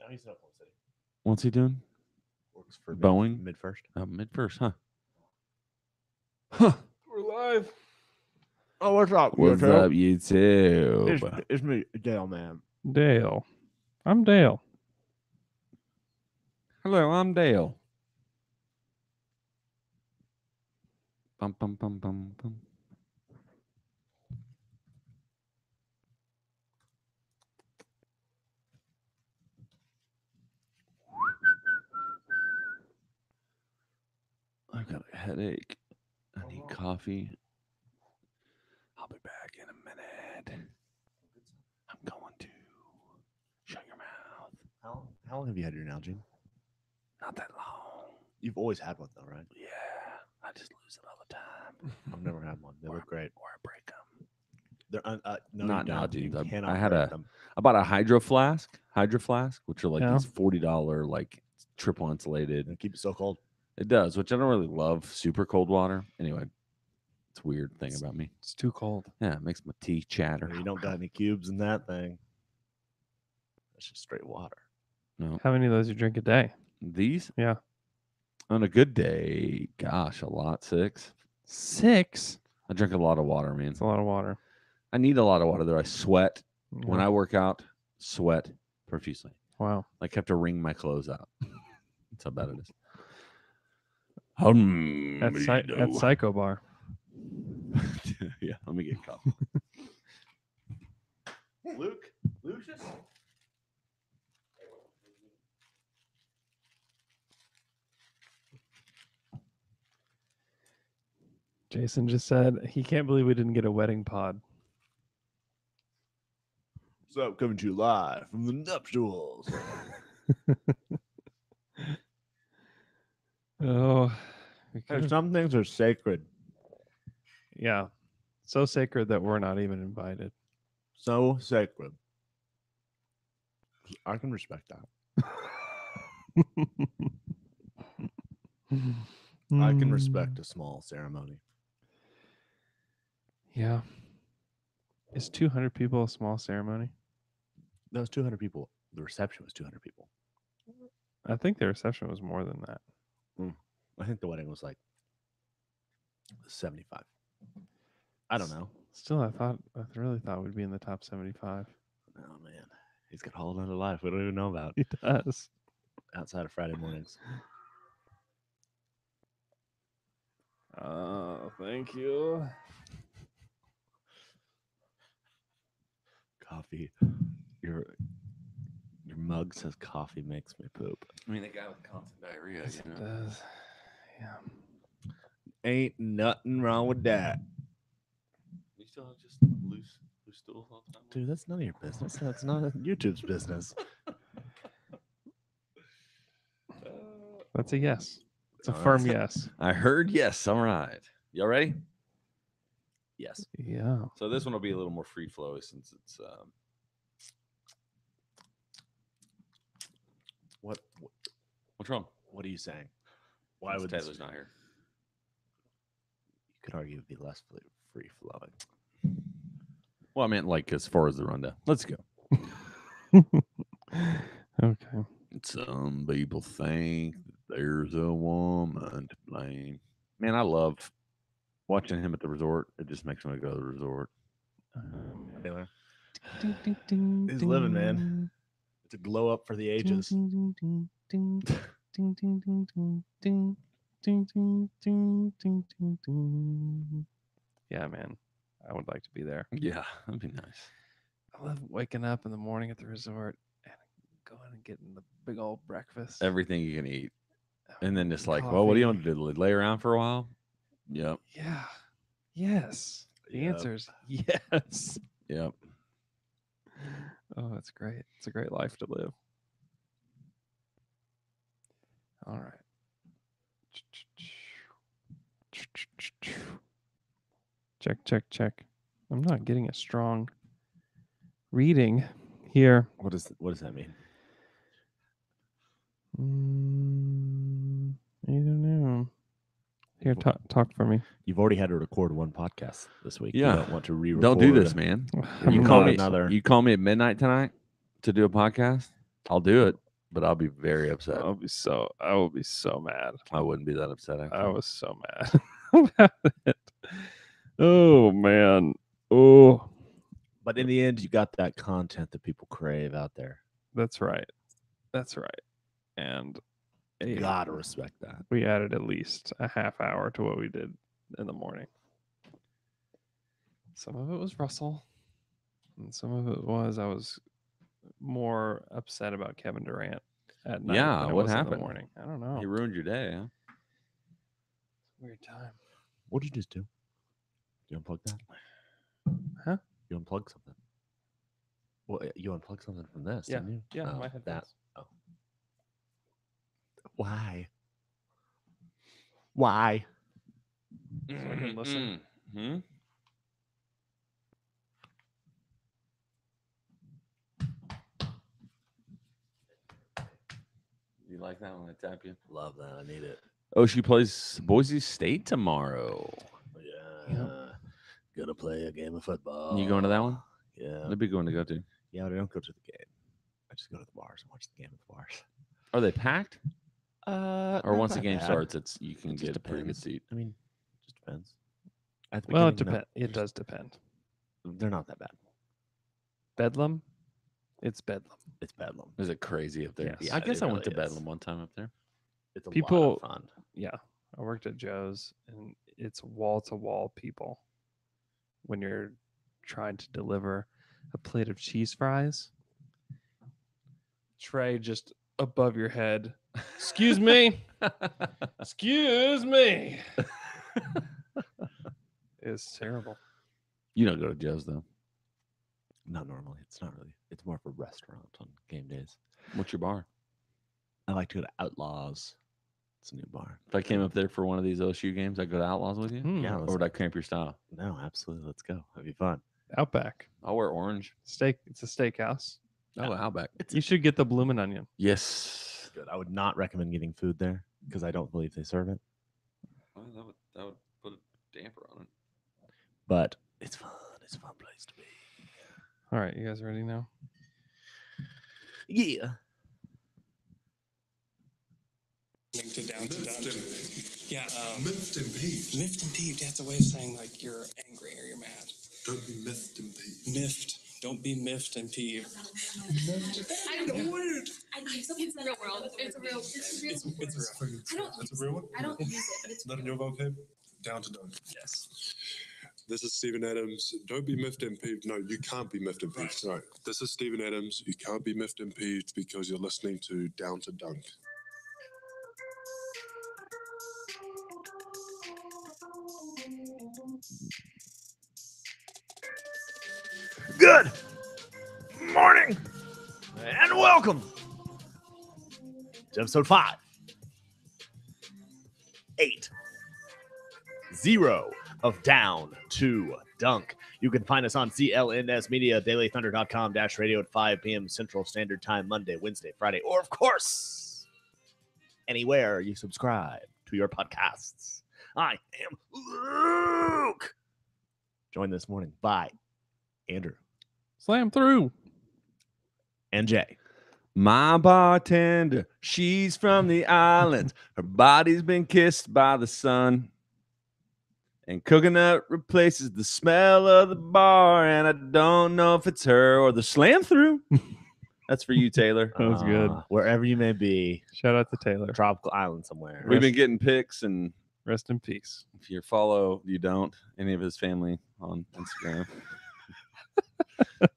No, he's in Oklahoma City. What's he doing? Works for Boeing? Mid-First. Mid-First, huh? Huh. We're live. Oh, what's up? What's up, YouTube? It's me, Dale, man. Dale. I'm Dale. Hello, I'm Dale. Bum, bum, bum, bum, bum. I've got a headache. I need coffee. I'll be back in a minute. I'm going to shut your mouth. How long have you had your Nalgene? Not that long. You've always had one, though, right? Yeah, I just lose it all the time. I've never had one. They look great. Or I break them. They're no, Not you don't. Nalgene's. You cannot I had break them. I bought a hydro flask, which are like Yeah. these $40 like triple insulated. And keep it so cold. It does, which I don't really love super cold water. Anyway, it's a weird thing about me. It's too cold. Yeah, it makes my teeth chatter. You don't got any cubes in that thing. That's just straight water. No, How many of those you drink a day? these Yeah. on a good day, gosh, a lot. 6. 6? I drink a lot of water, man. It's a lot of water. I need a lot of water though. I sweat when Yeah. I work out. Sweat profusely. Wow. Like have to wring my clothes out. That's how bad it is. That's Psycho Bar. Yeah, let me get coffee. Lucius? Jason just said he can't believe we didn't get a wedding pod. What's up? Coming to you live from the nuptials. Oh. we Hey, could've- some things are sacred. Yeah. So sacred that we're not even invited. So sacred. I can respect that. I can respect a small ceremony. Yeah. Is 200 people a small ceremony? That was 200 people. The reception was 200 people. I think the reception was more than that. I think the wedding was like 75. I don't know. Still, I really thought we'd be in the top 75. Oh, man. He's got a whole other life we don't even know about He does. outside of Friday mornings. Oh, thank you. Coffee. Your mug says coffee makes me poop. I mean, the guy with constant diarrhea. Yes, it does. Yeah. Ain't nothing wrong with that. You still have just loose stools all the time? Dude, that's none of your business. That's not YouTube's business. That's a yes. It's a Oh, firm that's- yes. I heard yes. All right. Y'all ready? Yes. Yeah. So this one will be a little more free flow since it's what's wrong? What are you saying? Why Since would Taylor's this, not here? you could argue it'd be less free flowing? Well, I meant like as far as the rundown. Let's go. Okay. Some people think that there's a woman to blame. Man, I love watching him at the resort. It just makes me go to the resort. Taylor, Ding, ding, ding, He's ding, living, man. It's a glow up for the ages. Ding, ding, ding, ding, ding, ding, ding, ding, ding, ding, ding, ding, ding, ding. Yeah, man. I would like to be there. Yeah, that'd be nice. I love waking up in the morning at the resort and going and getting the big old breakfast. Everything you can eat. And then just like, well, what do you want to do? Lay around for a while? Yep. Yeah. Yes. The Yep. answer's yes. Yep. Oh, it's great. It's a great life to live. All right. Check, check, check. I'm not getting a strong reading here. What does that mean? I don't know. Here, talk for me. You've already had to record one podcast this week. Yeah. You don't want to re-record. Don't do this, man. I'm You not call me another- You call me at midnight tonight to do a podcast? I'll do it. but I'll be very upset. I will be so mad. I wouldn't be that upset. Actually. I was so mad about it. Oh man. Oh, But in the end, you got that content that people crave out there. that's right. That's right. And You gotta respect that. we added at least a half hour to what we did in the morning. Some of it was Russell, and some of it was I was more upset about Kevin Durant at night. Yeah, than I what was in happened? the morning? I don't know. He ruined your day, huh? Weird time. What did you just do? You unplug that? Huh? You unplug something. Well, you unplugged something from this, Yeah, didn't you? yeah, Oh, my headphones. that. Oh. Why? Why? So I can listen. Hmm? You like that when I tap you? Love that. I need it. Oh, she plays Boise State tomorrow. Yeah. Gonna play a game of football. You going to that one? Yeah. That'd be going to go to. Yeah, but I don't go to the game. I just go to the bars and watch the game at the bars. Are they packed? Or once the not game bad. starts, you can It just get a pretty good depends. seat. I mean, it just depends. At the Well, it beginning, no, depends. It does depend. they're not that bad. Bedlam. It's Bedlam. It's Bedlam. Is it crazy up there? Yes, Yeah, I guess it I went to really is. Bedlam one time up there. It's a lot People- of fun. Yeah, I worked at Joe's, and it's wall to wall people. When you're trying to deliver a plate of cheese fries, tray just above your head. Excuse me. Excuse me. It's terrible. You don't go to Joe's though. Not normally. It's not really. It's more of a restaurant on game days. What's your bar? I like to go to Outlaws. It's a new bar. If I came up there for one of these OSU games, I'd go to Outlaws with you. Hmm. Yeah, Or let's, would I cramp your style? no, absolutely. Let's go. That'd be fun. Outback I'll wear orange. steak. It's a steakhouse. Oh, Outback. You should get the bloomin' onion. Yes. Good. I would not recommend getting food there because I don't believe they serve it. Well, that would put a damper on it. But it's fun. It's a fun place to be. All right, you guys ready now? Yeah. To down to down. Yeah, Miffed and peeved. miffed and peeved. That's a way of saying like you're angry or you're mad. Don't be miffed and peeved. Miffed. Don't be miffed and peeved. I know word. It's a real world. It's a real. It's real. I don't. That's a real one? I don't use it, but it's Not in your vocab? Down to dunk. Yes. This is Stephen Adams. Don't be miffed and peeved. No, you can't be miffed and peeved. Sorry. This is Stephen Adams. You can't be miffed and peeved because you're listening to Down to Dunk. Good morning and welcome to episode 5, 8, 0 of Down to Dunk. You can find us on CLNS Media, dailythunder.com -radio at 5 p.m. Central Standard Time, Monday, Wednesday, Friday, or of course, anywhere you subscribe to your podcasts. I am Luke. Joined this morning by Andrew Slam through. and Jay. My bartender, she's from the islands. Her body's been kissed by the sun. And coconut replaces the smell of the bar. And I don't know if it's her or the slam through. That's for you, Taylor. That was good. Wherever you may be, Shout out to Taylor. tropical island somewhere. We've been getting pics, and Rest in peace. if you follow, you don't, any of his family on Instagram.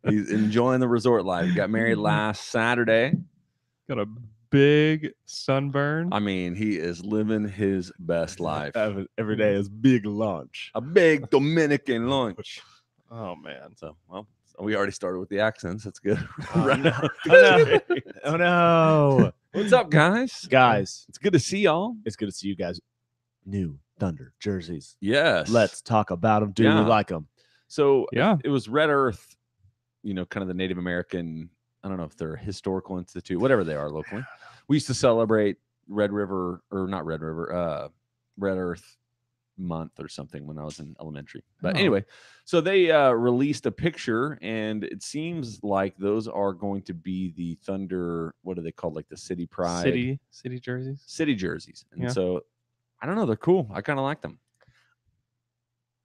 He's enjoying the resort life. He got married last Saturday. Got a big sunburn. I mean, he is living his best life. Every day is big lunch. A big Dominican lunch. Oh man. So, well, we already started with the accents. That's good. Oh, Right. no. Oh, no. Oh, no. What's up, guys? Guys, It's good to see y'all. it's good to see you guys. New Thunder jerseys. Yes. Let's talk about them. Do Yeah. we like them? So, Yeah. it was Red Earth, kind of the Native American, I don't know if they're a historical institute, whatever they are locally. We used to celebrate Red Earth month or something when I was in elementary. But anyway, so they released a picture, and it seems like those are going to be the Thunder. What are they called? Like the City Pride City jerseys. City jerseys. And Yeah. so I don't know. They're cool. I kind of like them.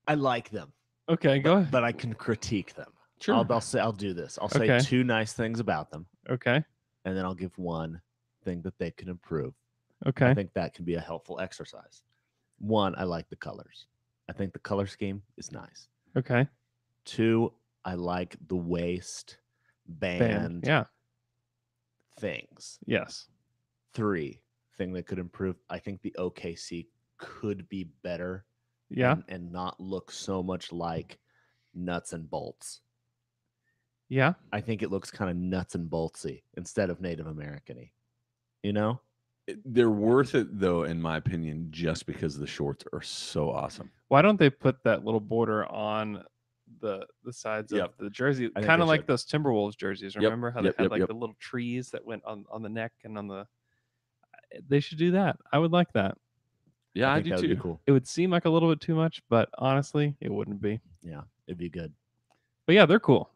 I like them, Okay, go ahead. but I can critique them. Sure. I'll do this. I'll say Okay. 2 nice things about them, Okay. and then I'll give 1 thing that they can improve. Okay. I think that can be a helpful exercise. 1, I like the colors. I think the color scheme is nice. Okay. 2, I like the waist band Yeah. things. Yes. 3, thing that could improve. I think the OKC could be better. Yeah. And not look so much like nuts and bolts. Yeah. I think it looks kind of nuts and boltsy instead of Native American-y. You know? They're worth it, though, in my opinion, just because the shorts are so awesome. Why don't they put that little border on the sides Yep. of the jersey? think Kind they of like should. those Timberwolves jerseys. Yep. Remember how Yep, they had yep, like yep. the little trees that went on the neck and on the. They should do that. I would like that. Yeah, I, think do that would too. be cool. It would seem like a little bit too much, but honestly, it wouldn't be. Yeah, it'd be good. But yeah, they're cool.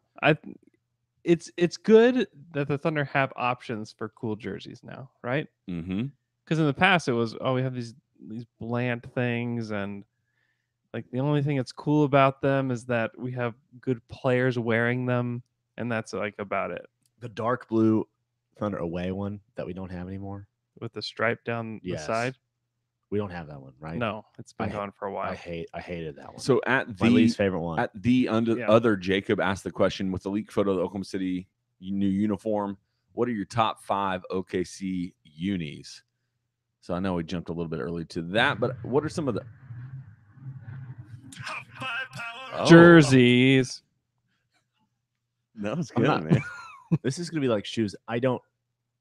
It's good that the Thunder have options for cool jerseys now, right? Mm-hmm. Because in the past it was, we have these bland things, and like the only thing that's cool about them is that we have good players wearing them, and that's like about it. The dark blue Thunder away one that we don't have anymore. With the stripe down the Yes. side. We don't have that one, right? No, it's been I ha- gone for a while. I hated that one. So at my the least favorite one. Yeah. other Jacob asked the question with the leaked photo of the Oklahoma City new uniform. What are your top 5 OKC unis? So I know we jumped a little bit early to that, but what are some of the Jerseys. That was I'm good, not- man. This is gonna be like shoes. I don't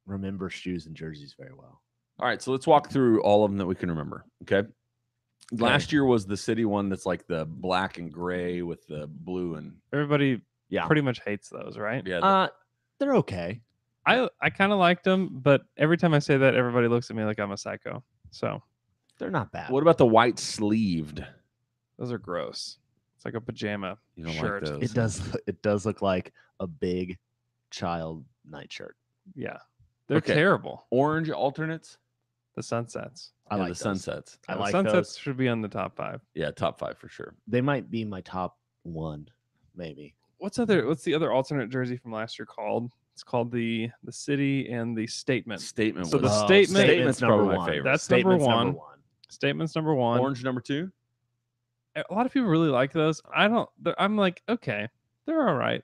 remember shoes and jerseys very well. All right, so let's walk through all of them that we can remember. Okay. Last year was the city one that's like the black and gray with the blue and Everybody Yeah. pretty much hates those, right? yeah. They're okay. I kind of liked them, but every time I say that, everybody looks at me like I'm a psycho. So They're not bad. What about the white sleeved? those are gross. It's like a pajama You don't shirt. like those? It does look like a big child nightshirt. Yeah, they're Okay. terrible. Orange alternates. The sunsets. I Yeah, like the those. sunsets. I The like sunsets those. should be on the top 5. Yeah, top 5 for sure. They might be my top 1, maybe. What's the other alternate jersey from last year called? It's called the city and the statement. Statement. So the was, statement- Statement's number probably my one. favorite. That's Statement's number number one. 1. Statement's number 1. Orange number 2. A lot of people really like those. I'm like, okay, they're all right.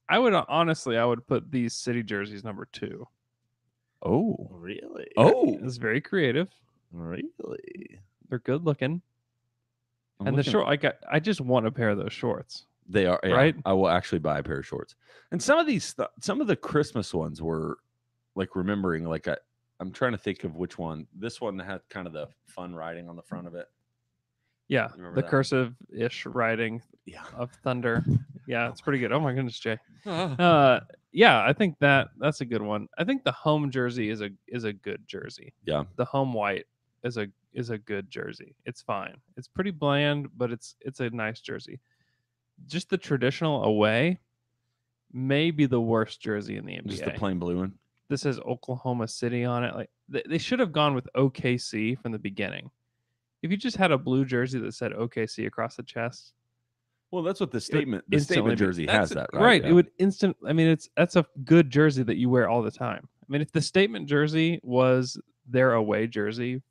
I would put these city jerseys number 2. Oh. Really? Oh. It's very creative. Really? They're good looking. I'm And the looking- short, I just want a pair of those shorts. They are yeah, right? I will actually buy a pair of shorts. And some of these, some of the Christmas ones were like remembering. Like I'm trying to think of which one. This one had kind of the fun writing on the front of it. Yeah, Remember the that one? cursive-ish writing Yeah. of Thunder. Yeah, it's pretty good. Oh my goodness, Jay. Ah. Yeah, I think that's a good one. I think the home jersey is a good jersey. Yeah. The home white is a good jersey. It's fine. It's pretty bland, but it's a nice jersey. Just the traditional away may be the worst jersey in the NBA. Just the plain blue one. This has Oklahoma City on it. Like they should have gone with OKC from the beginning. If you just had a blue jersey that said OKC across the chest, Well, that's what the it would statement instantly be- jersey has that's- that, right? It would that's a good jersey that you wear all the time. I mean, if the statement jersey was their away jersey,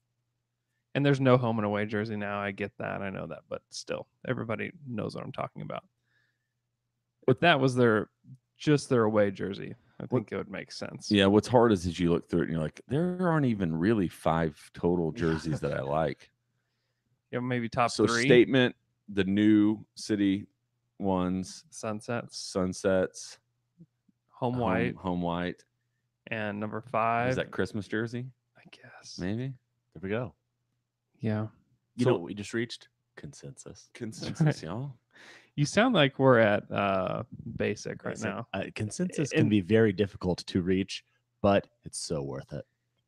and there's no home and away jersey now, I get that, I know that, but still, everybody knows what I'm talking about. If that was their away jersey, I think it would make sense. Yeah, what's hard is you look through it and you're like, there aren't even really 5 total jerseys that I like. Yeah, maybe top So 3 statement, the new city ones, sunsets, sunsets, home white, home white. and number 5. Is that Christmas jersey? I guess. Maybe There we go. Yeah. You So- know what we just reached? Consensus. consensus, y'all. You sound like we're at basic right Basic. now. Consensus can And- be very difficult to reach, but it's so worth it.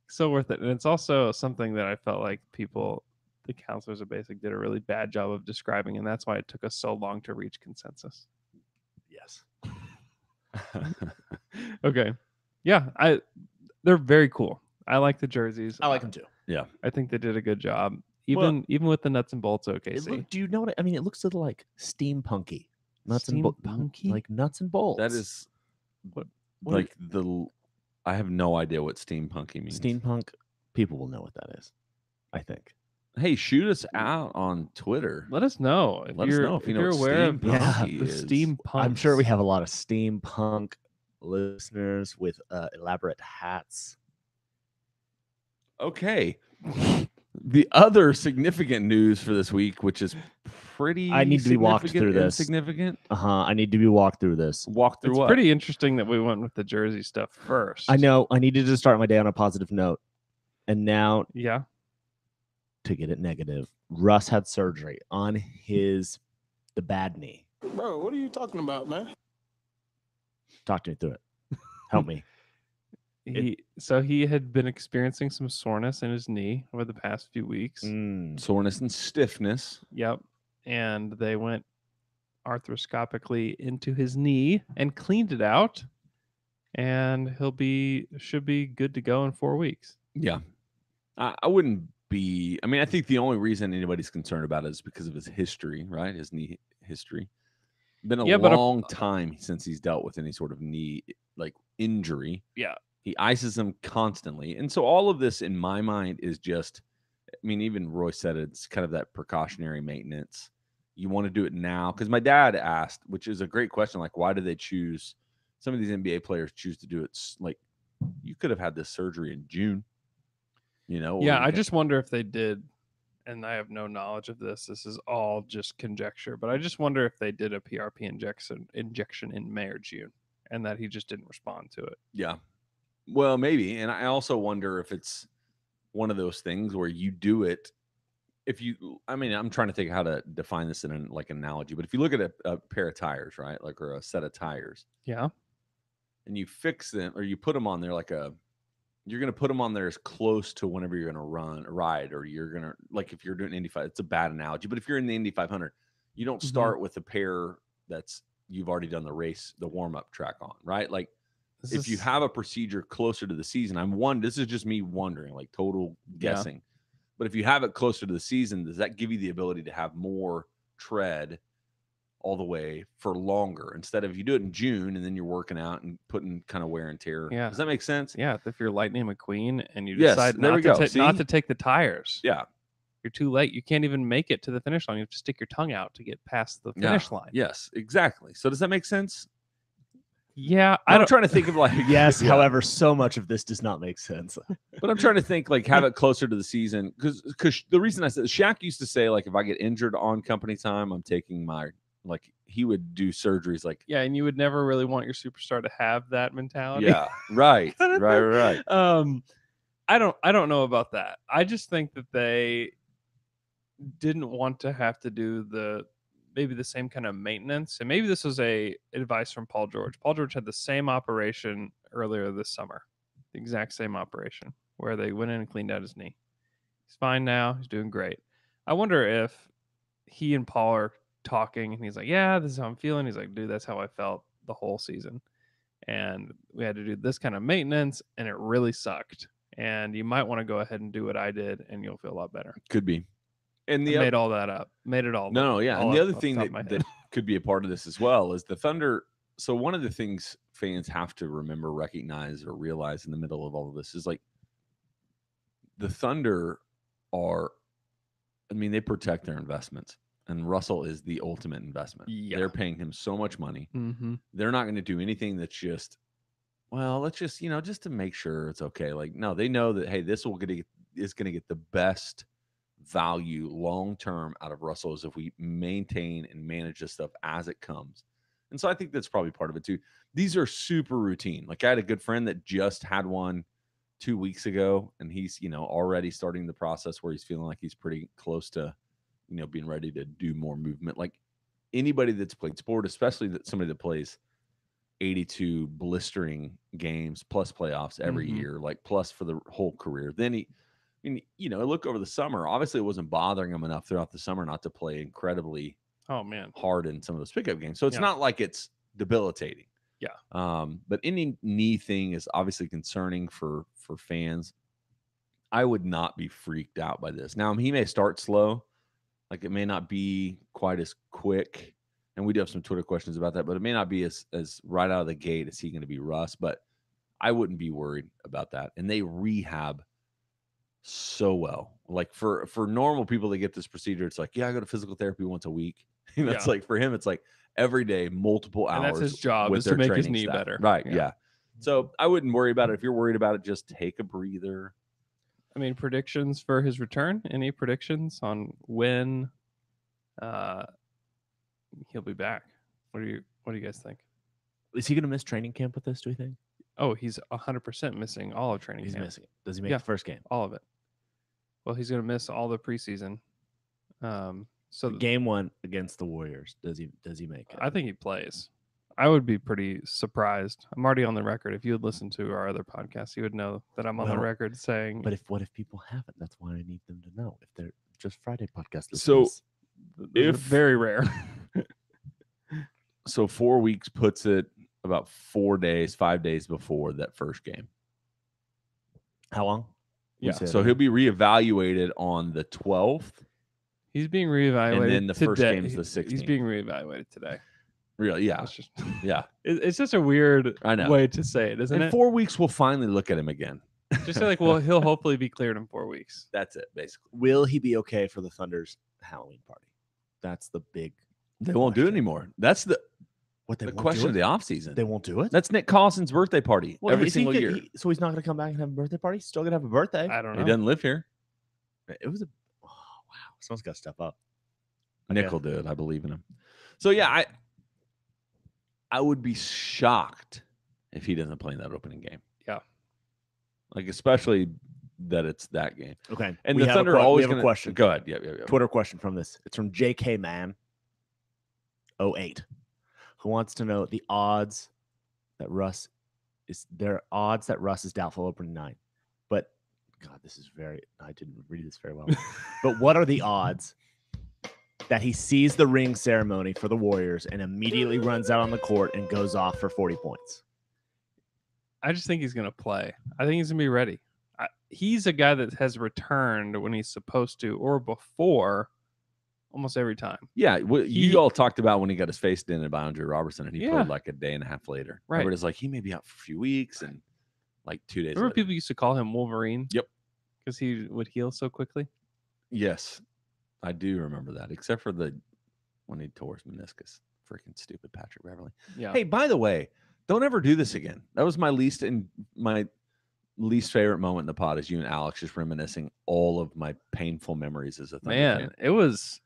So worth it. And it's also something that I felt like people the counselors of basic did a really bad job of describing, and that's why it took us so long to reach consensus. Yes. Okay. Yeah, they're very cool. I like the jerseys. I like them too. I think they did a good job. Well, Even with the nuts and bolts OKC. Do you know what I mean? It looks a little like steampunky. Steampunky? Like nuts and bolts. That is What like I have no idea what steampunky means. steampunk. People will know what that is. I think. Hey, shoot us out on Twitter. Let us know if Let us know if you know you're what aware of steampunky the is. steampunk. I'm sure we have a lot of steampunk listeners with elaborate hats. Okay. The other significant news for this week, which is pretty I need to be walked significant through and this. Significant. I need to be walked through this. Walk through It's what? pretty interesting that we went with the jersey stuff first. I know. I needed to start my day on a positive note, and now Yeah. to get it negative, Russ had surgery on the bad knee. Bro, what are you talking about, man? Talk to me through it. Help me. He had been experiencing some soreness in his knee over the past few weeks. Soreness and stiffness. Yep. And they went arthroscopically into his knee and cleaned it out. And should be good to go in 4 weeks. Yeah. I wouldn't be. I mean, I think the only reason anybody's concerned about it is because of his history, right? His knee history. Been a long time since he's dealt with any sort of knee like injury. Yeah. He ices them constantly. And so all of this in my mind is just, I mean, even Roy said it's kind of that precautionary maintenance. You want to do it now. Because my dad asked, which is a great question, like, why do they choose, some of these NBA players choose to do it like, you could have had this surgery in June, you know? Yeah, I just wonder if they did, and I have no knowledge of this. This is all just conjecture, but I just wonder if they did a PRP injection in May or June, and that he just didn't respond to it. Yeah. Well, maybe. And I also wonder if it's one of those things where you do it. I mean, I'm trying to think how to define this in an analogy, but if you look at a pair of tires, right? Like, or a set of tires. Yeah. And you fix them or you put them on there you're going to put them on there as close to whenever you're going to ride, or you're going to, like, if you're doing Indy 5, it's a bad analogy, but if you're in the Indy 500, you don't start with a pair you've already done the warm-up track on, right? Like, if you have a procedure closer to the season, this is just me wondering, like total guessing. Yeah. But if you have it closer to the season, does that give you the ability to have more tread all the way for longer instead of, if you do it in June and then you're working out and putting kind of wear and tear? Yeah. Does that make sense? Yeah. If you're Lightning McQueen and you Yes, decide there we go. not to take the tires. Yeah. You're too late. You can't even make it to the finish line. You have to stick your tongue out to get past the finish line. Yes, exactly. So does that make sense? Yeah, I'm trying to think of like yes. Yeah. However, so much of this does not make sense. But I'm trying to think like have it closer to the season because the reason I said Shaq used to say like if I get injured on company time, I'm taking my he would do surgeries like and you would never really want your superstar to have that mentality. Yeah, right, right. I don't know about that. I just think that they didn't want to have to do maybe the same kind of maintenance. And maybe this was advice from Paul George. Paul George had the same operation earlier this summer, the exact same operation where they went in and cleaned out his knee. He's fine now. He's doing great. I wonder if he and Paul are talking and he's like, yeah, this is how I'm feeling. He's like, dude, that's how I felt the whole season. And we had to do this kind of maintenance and it really sucked. And you might want to go ahead and do what I did and you'll feel a lot better. Could be. And made all that up. Made it all. No, yeah. And the other thing that could be a part of this as well is the Thunder. So one of the things fans have to remember, recognize, or realize in the middle of all of this is like the Thunder they protect their investments. And Russell is the ultimate investment. Yeah. They're paying him so much money. Mm-hmm. They're not going to do anything that's just, well, let's just, just to make sure it's okay. Like, no, they know that, hey, this is going to get the best value long-term out of Russell is if we maintain and manage this stuff as it comes. And so I think that's probably part of it too. These are super routine. Like I had a good friend that just had one 2 weeks ago and he's, already starting the process where he's feeling like he's pretty close to, being ready to do more movement. Like anybody that's played sport, especially somebody that plays 82 blistering games plus playoffs every year, like plus for the whole career. Then mean, look over the summer. Obviously, it wasn't bothering him enough throughout the summer not to play incredibly Oh man. hard in some of those pickup games. So it's Yeah. not like it's debilitating. Yeah. But any knee thing is obviously concerning for fans. I would not be freaked out by this. Now, he may start slow. Like, it may not be quite as quick. And we do have some Twitter questions about that, but it may not be as right out of the gate as he going to be Russ. But I wouldn't be worried about that. And they rehab so well. Like, for normal people that get this procedure, it's like, yeah, I go to physical therapy once a week. It's Yeah. like, for him, it's like every day, multiple hours. And that's his job, with is to their make his training knee staff. better. Right. Yeah. Yeah. So I wouldn't worry about it. If you're worried about it, just take a breather. I mean, predictions for his return? Any predictions on when he'll be back? What do you guys think? Is he going to miss training camp with this, do we think? Oh, he's 100% missing all of training He's camp. missing it. Does he make Yeah. the first game? All of it. Well, he's going to miss all the preseason. So Game 1 against the Warriors. Does he make it? I think he plays. I would be pretty surprised. I'm already on the record. If you had listened to our other podcast, you would know that I'm on the Well, record saying. But what if people haven't? That's why I need them to know. If they're just Friday podcast So, listeners. those are if- very rare. So 4 weeks puts it about 5 days before that first game. How long? Yeah. So he'll be reevaluated on the 12th. He's being reevaluated. And then the first today. game's the He's 16th. being reevaluated today. Really? Yeah. It's just, Yeah. it's just a weird I know. way to say it, isn't In it? 4 weeks, we'll finally look at him again. Just say like, well, he'll hopefully be cleared in 4 weeks. That's it, basically. Will he be okay for the Thunder's Halloween party? That's the big. They won't do it question. anymore. That's the What they the won't question do of it? the offseason. They won't do it. That's Nick Collison's birthday party Well, every is he single gonna- year. so he's not going to come back and have a birthday party. He's still going to have a birthday. I don't He know. doesn't live here. It was a. Oh, wow. Someone's got to step up. Nick Okay. will do it. I believe in him. So yeah, I would be shocked if he doesn't play in that opening game. Yeah. Like, especially that it's that game. Okay. And we the have Thunder we always have gonna a question. Go ahead. Yeah. Twitter question from this. It's from JK Man 08, who wants to know the odds that Russ is doubtful opening night. But God, this is I didn't read this very well. But what are the odds that he sees the ring ceremony for the Warriors and immediately runs out on the court and goes off for 40 points? I just think he's going to play. I think he's going to be ready. He's a guy that has returned when he's supposed to or before almost every time. Yeah. He- You all talked about when he got his face dented by Andre Robertson and he Yeah. played like a day and a half later. Right. Everybody's like, he may be out for a few weeks and like 2 days Remember later. people used to call him Wolverine? Yep. Because he would heal so quickly. Yes. I do remember that, except for when he tore his meniscus. Freaking stupid Patrick Beverly. Yeah. Hey, by the way, don't ever do this again. That was my least favorite moment in the pod is you and Alex just reminiscing all of my painful memories as a Thunder Man, fan. it was,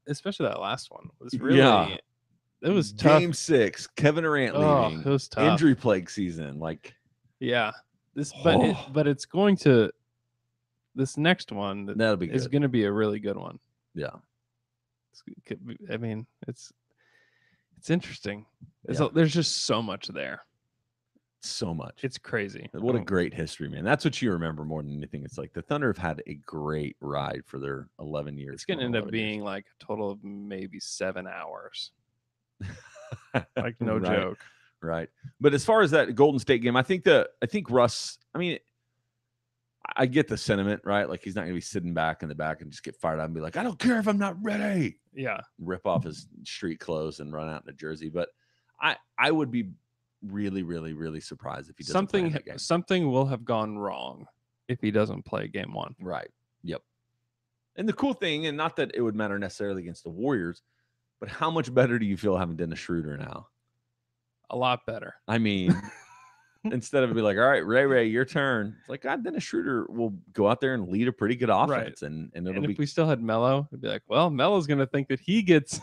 especially that last one was really, Yeah. it was tough. Game 6, Kevin Durant Oh, leaving, it was tough. injury plague season. Like, Yeah. Oh. But it's going to, this next one that'll be is good. going to be a really good one. Yeah. I mean, it's interesting. Yeah. There's just so much there. So much. It's crazy. What a great history, man. That's what you remember more than anything. It's like the Thunder have had a great ride for their 11 years. It's going to going end on up 11 years. being like a total of maybe 7 hours. Like no Right. joke. Right. But as far as that Golden State game, I think Russ, I mean, I get the sentiment, right? Like, he's not going to be sitting back in the back and just get fired up and be like, I don't care if I'm not ready. Yeah. Rip off his street clothes and run out in a jersey. But I would be really, really, really surprised if he doesn't play in that game. Something will have gone wrong if he doesn't play game 1. Right. Yep. And the cool thing, and not that it would matter necessarily against the Warriors, but how much better do you feel having Dennis Schroeder now? A lot better. I mean, instead of it be like, all right, Ray, your turn. It's like, God, Dennis Schroeder will go out there and lead a pretty good offense. And it'll And be, if we still had Melo, it'd be like, well, Melo's going to think that he gets.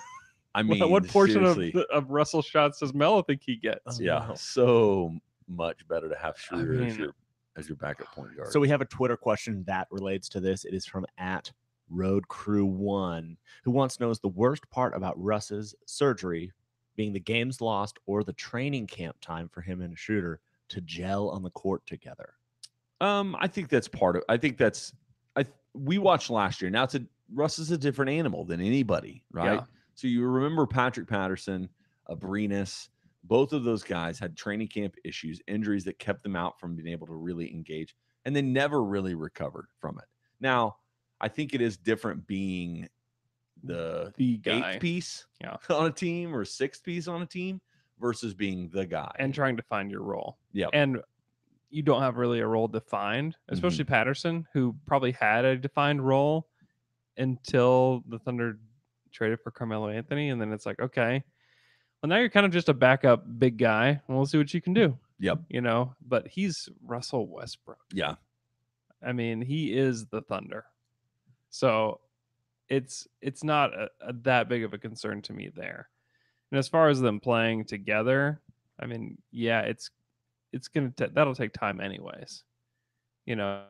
I mean, what portion seriously, of Russell's shots does Melo think he gets? yeah, Wow. so much better to have Schroeder mean- as your backup point guard. So we have a Twitter question that relates to this. It is from @RoadCrew1, who wants to know, is the worst part about Russ's surgery being the games lost or the training camp time for him and Schroeder to gel on the court together? I think that's part of. I think that's. We watched last year. Now Russ is a different animal than anybody, right? Yeah. So you remember Patrick Patterson, Abrinas, both of those guys had training camp issues, injuries that kept them out from being able to really engage, and they never really recovered from it. Now, I think it is different being the guy. eighth piece Yeah. on a team or sixth piece on a team versus being the guy And trying to find your role. Yeah. And you don't have really a role defined, especially Patterson, who probably had a defined role until the Thunder traded for Carmelo Anthony. And then it's like, okay, well, now you're kind of just a backup big guy. And we'll see what you can do. Yep. You know, but he's Russell Westbrook. Yeah. I mean, he is the Thunder. So it's not that big of a concern to me there. And as far as them playing together, I mean, yeah, it's gonna that'll take time anyways, you know.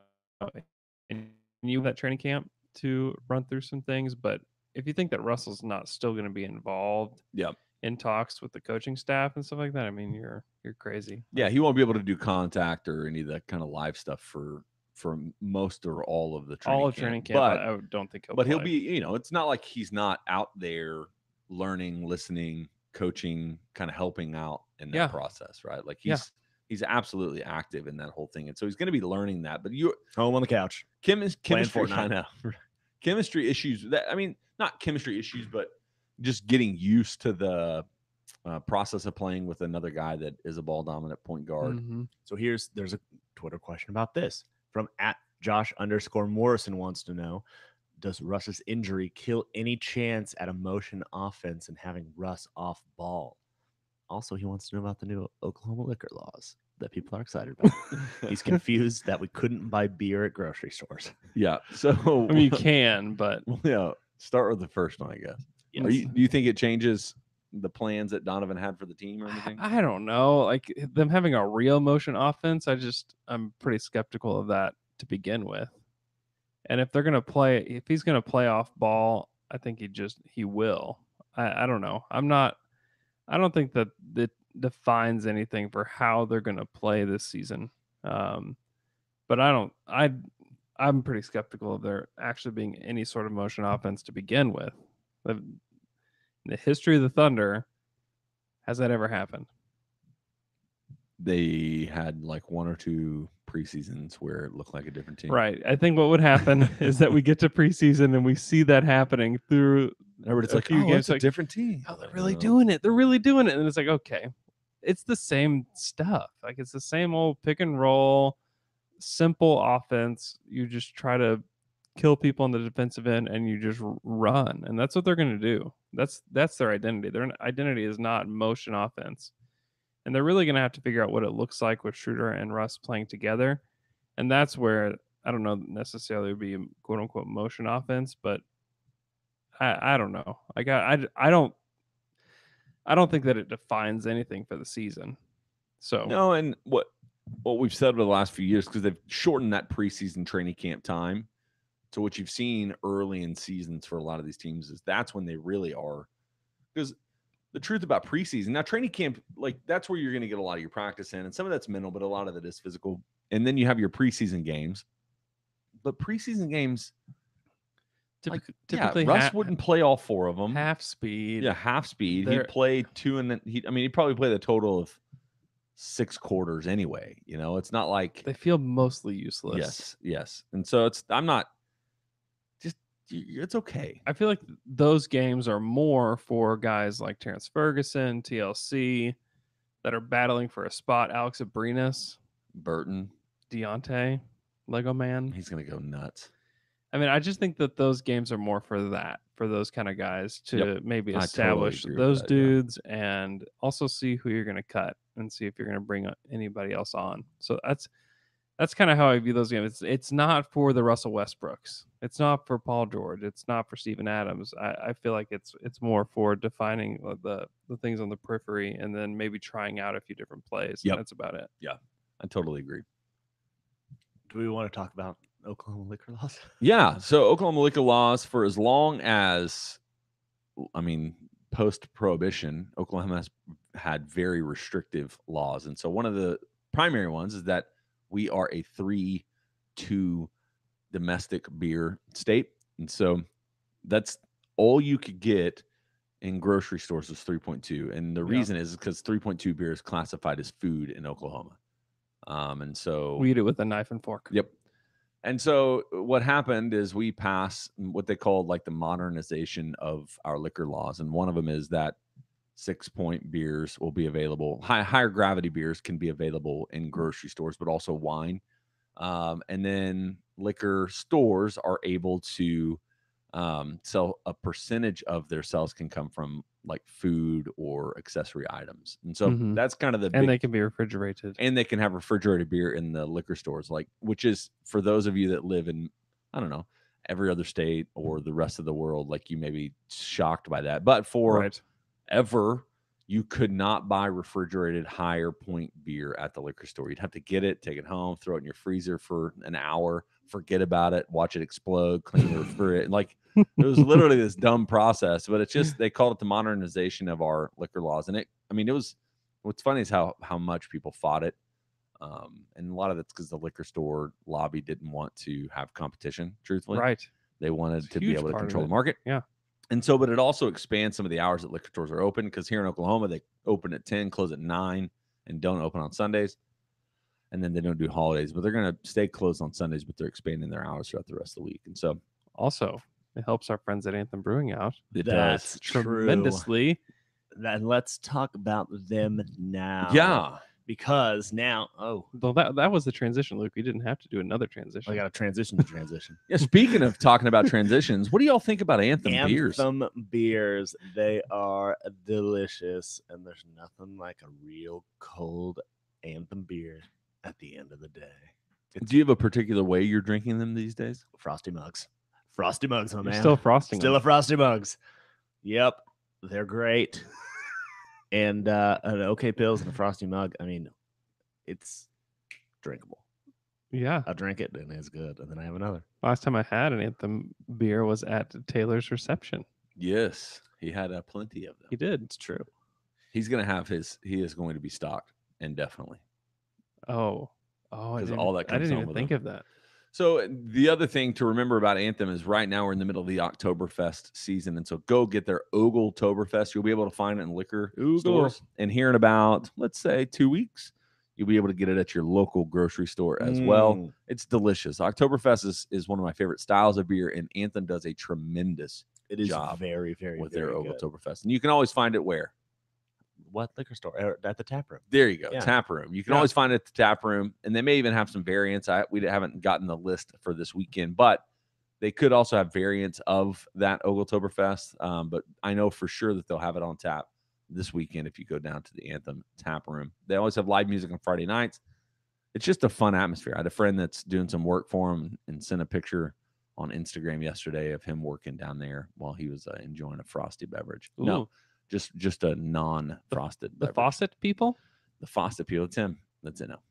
And you have that training camp to run through some things, but if you think that Russell's not still going to be involved, Yep. in talks with the coaching staff and stuff like that, I mean, you're crazy. Yeah, he won't be able to do contact or any of that kind of live stuff for most or all of the training camp. But I don't think he'll play. be, you know, it's not like he's not out there learning, listening, coaching, kind of helping out in that process, right? Like he's absolutely active in that whole thing, and so he's going to be learning that. But you home on the couch, chemistry, I know, chemistry issues. That I mean, not chemistry issues, but just getting used to the process of playing with another guy that is a ball dominant point guard. Mm-hmm. So there's a Twitter question about this from @Josh_Morrison wants to know, does Russ's injury kill any chance at a motion offense and having Russ off ball? Also, he wants to know about the new Oklahoma liquor laws that people are excited about. He's confused that we couldn't buy beer at grocery stores. Yeah. So I mean, you can, but yeah, start with the first one, I guess. Yes. Do you think it changes the plans that Donovan had for the team or anything? I don't know. Like them having a real motion offense, I'm pretty skeptical of that to begin with. And if he's gonna play off ball, I think he will. I don't know. I don't think that defines anything for how they're gonna play this season. But I'm pretty skeptical of there actually being any sort of motion offense to begin with. In the history of the Thunder, has that ever happened? They had like one or two preseasons where it looked like a different team. Right. I think what would happen is that we get to preseason and we see that happening through everybody's like, few oh, games, it's a like, different team. Oh, they're really doing it. They're really doing it. And it's like, okay, it's the same stuff. Like it's the same old pick and roll, simple offense. You just try to kill people on the defensive end and you just run. And that's what they're going to do. That's their identity. Their identity is not motion offense. And they're really going to have to figure out what it looks like with Schroeder and Russ playing together. And that's where I don't know necessarily would be a quote unquote motion offense, but I don't know. I don't think that it defines anything for the season. So no, and what we've said over the last few years, because they've shortened that preseason training camp time. So what you've seen early in seasons for a lot of these teams is that's when they really are. Because the truth about preseason, now training camp, like that's where you're going to get a lot of your practice in, and some of that's mental, but a lot of it is physical. And then you have your preseason games. But preseason games, typically Russ wouldn't play all four of them. Half speed. Yeah, half speed. He'd play two, and then he'd probably play the total of 6 quarters anyway. You know, it's not like they feel mostly useless. Yes. And so it's okay. I feel like those games are more for guys like Terrence Ferguson, TLC, that are battling for a spot. Alex Abrinas, Burton, Deontay, Lego Man. He's going to go nuts. I mean, I just think that those games are more for those kind of guys to maybe establish those dudes and also see who you're going to cut and see if you're going to bring anybody else on. So that's kind of how I view those games. It's not for the Russell Westbrooks. It's not for Paul George. It's not for Steven Adams. I feel like it's more for defining the things on the periphery and then maybe trying out a few different plays. Yep. And that's about it. Yeah, I totally agree. Do we want to talk about Oklahoma liquor laws? Yeah. So Oklahoma liquor laws, for as long as, post-prohibition, Oklahoma has had very restrictive laws. And so one of the primary ones is that we are a 3-2 domestic beer state. And so that's all you could get in grocery stores was 3.2. And the reason is because 3.2 beer is classified as food in Oklahoma. And so We eat it with a knife and fork. Yep. And so what happened is we passed what they called like the modernization of our liquor laws. And one of them is that 6-point beers will be available. Higher gravity beers can be available in grocery stores, but also wine. And then liquor stores are able to sell a percentage of their sales can come from like food or accessory items. And so Mhm. that's kind of the And big, they can be refrigerated. and they can have refrigerated beer in the liquor stores, like, which is for those of you that live in, I don't know, every other state or the rest of the world, like you may be shocked by that. But for Right. ever, you could not buy refrigerated higher point beer at the liquor store. You'd have to get it, take it home, throw it in your freezer for an hour, forget about it, watch it explode, clean the refrigerator. Like it was literally this dumb process, but it's just, they called it the modernization of our liquor laws. And it was, what's funny is how much people fought it. And a lot of it's because the liquor store lobby didn't want to have competition, truthfully. Right. They wanted It's a to be huge able to part of control it. the market. Yeah. And so, but it also expands some of the hours that liquor stores are open, because here in Oklahoma, they open at 10, close at 9, and don't open on Sundays. And then they don't do holidays, but they're going to stay closed on Sundays, but they're expanding their hours throughout the rest of the week. And so Also, it helps our friends at Anthem Brewing out it That's does. tremendously. And let's talk about them now. Yeah. Because now, Though that was the transition, Luke. We didn't have to do another transition. I got to transition to transition. Yeah. Speaking of talking about transitions, what do y'all think about Anthem beers? Anthem beers, they are delicious, and there's nothing like a real cold Anthem beer at the end of the day. Do you have a particular way you're drinking them these days? Frosty mugs, my You're man. still frosting Still them. a Frosty mugs. Yep, they're great. And an OK Pills and a Frosty mug. I mean, it's drinkable. Yeah. I drink it and it's good, and then I have another. Last time I had an Anthem beer was at Taylor's reception. Yes. He had plenty of them. He did. It's true. He's going to have he is going to be stocked indefinitely. Oh, Because all that I comes didn't home even with think them. of that. So the other thing to remember about Anthem is right now we're in the middle of the Oktoberfest season. And so go get their Ogletoberfest. You'll be able to find it in liquor stores. And here in about, let's say, 2 weeks, you'll be able to get it at your local grocery store as well. It's delicious. Oktoberfest is one of my favorite styles of beer, and Anthem does a tremendous It is job very, very, with very their good. Oktoberfest. And you can always find it where? What liquor store? At the tap room. There you go. Yeah. Tap room. You can Yeah. always find it at the tap room, and they may even have some variants. We haven't gotten the list for this weekend, but they could also have variants of that Ogletoberfest. But I know for sure that they'll have it on tap this weekend if you go down to the Anthem tap room. They always have live music on Friday nights. It's just a fun atmosphere. I had a friend that's doing some work for him and sent a picture on Instagram yesterday of him working down there while he was enjoying a frosty beverage. Ooh. No, just a non-frosted The beverage. faucet people? The faucet people. It's him. That's it now.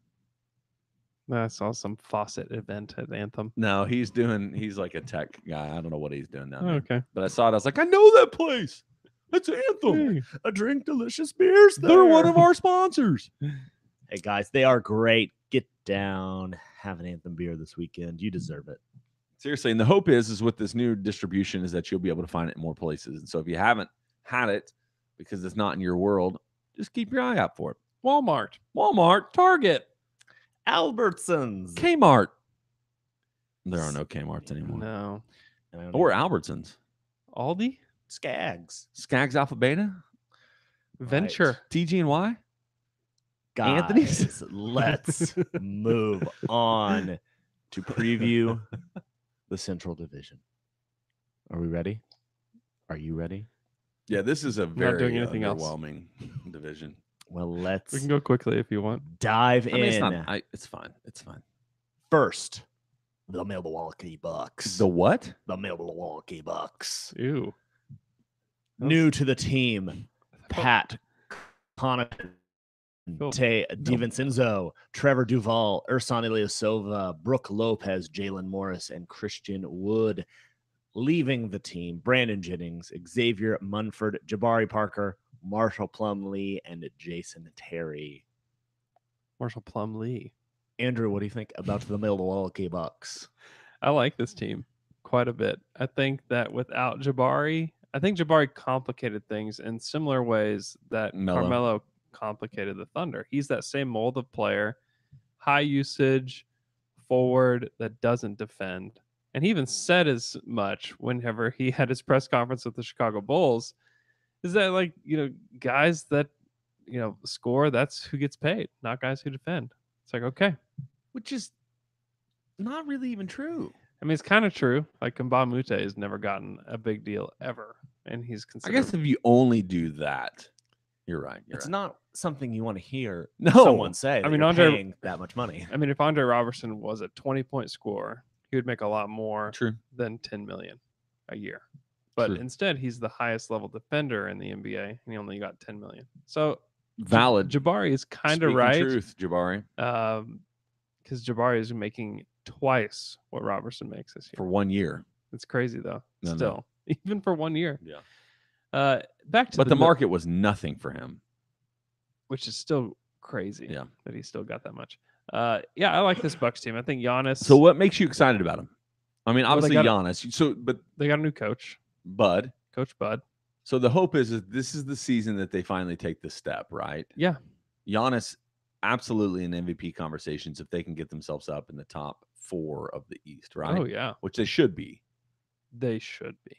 I saw some faucet event at Anthem. No, he's like a tech guy. I don't know what he's doing down there. Okay. But I saw it. I was like, I know that place. That's Anthem. Hey, I drink delicious beers there. They're one of our sponsors. Hey guys, they are great. Get down, have an Anthem beer this weekend. You deserve it. Seriously, and the hope is with this new distribution is that you'll be able to find it in more places. And so if you haven't had it because it's not in your world, just keep your eye out for it. Walmart, Walmart, Target. Albertsons. Kmart. There are no Kmarts anymore. No. Or Albertsons. Aldi, Skags. Skaggs Alpha Beta. Venture. TG and Y. Guys, Anthony's? let's move on to preview the Central Division. Are we ready? Are you ready? Yeah, this is a Not very doing anything else. underwhelming division. Well, let's We can go quickly if you want. dive I mean, in. it's fine. It's fine. First, the Milwaukee Bucks. The what? The Milwaukee Bucks. Ew. New to the team, Pat Connaughton, Oh, Tay DiVincenzo, Trevor Duvall, Ersan Ilyasova, Brooke Lopez, Jalen Morris, and Christian Wood. Leaving the team, Brandon Jennings, Xavier Munford, Jabari Parker, Marshall Plumlee, and Jason Terry. Marshall Plumlee. Andrew, what do you think about the Milwaukee Bucks? I like this team quite a bit. I think that without Jabari, I think Jabari complicated things in similar ways that Carmelo complicated the Thunder. He's that same mold of player, high usage, forward that doesn't defend. And he even said as much whenever he had his press conference with the Chicago Bulls, is that like, guys that, score, that's who gets paid, not guys who defend. It's like, okay. Which is not really even true. I mean, it's kind of true. Like Kemba Mute has never gotten a big deal ever, and he's I considered. guess if you only do that, you're right. It's not something you want to hear No. someone say. I mean, you're Andre- paying that much money. I mean, if Andre Robertson was a 20-point scorer, he would make a lot more True. than $10 million a year. But True. instead, he's the highest level defender in the NBA, and he only got $10 million. So Valid. Jabari is kind of Speaking right. Truth, Jabari. Because Jabari is making twice what Robertson makes this year. For 1 year. It's crazy though. No. Still, even for 1 year. Yeah. Back to But the market was nothing for him. which is still crazy. Yeah. That he still got that much. Yeah, I like this Bucks team. I think Giannis. So what makes you excited about him? I mean, Well, they obviously got- Giannis. But they got a new coach, Bud. Coach Bud. So the hope is that this is the season that they finally take the step, right? Yeah. Giannis absolutely in MVP conversations if they can get themselves up in the top 4 of the East, right? Oh yeah, Which they should be. they should be.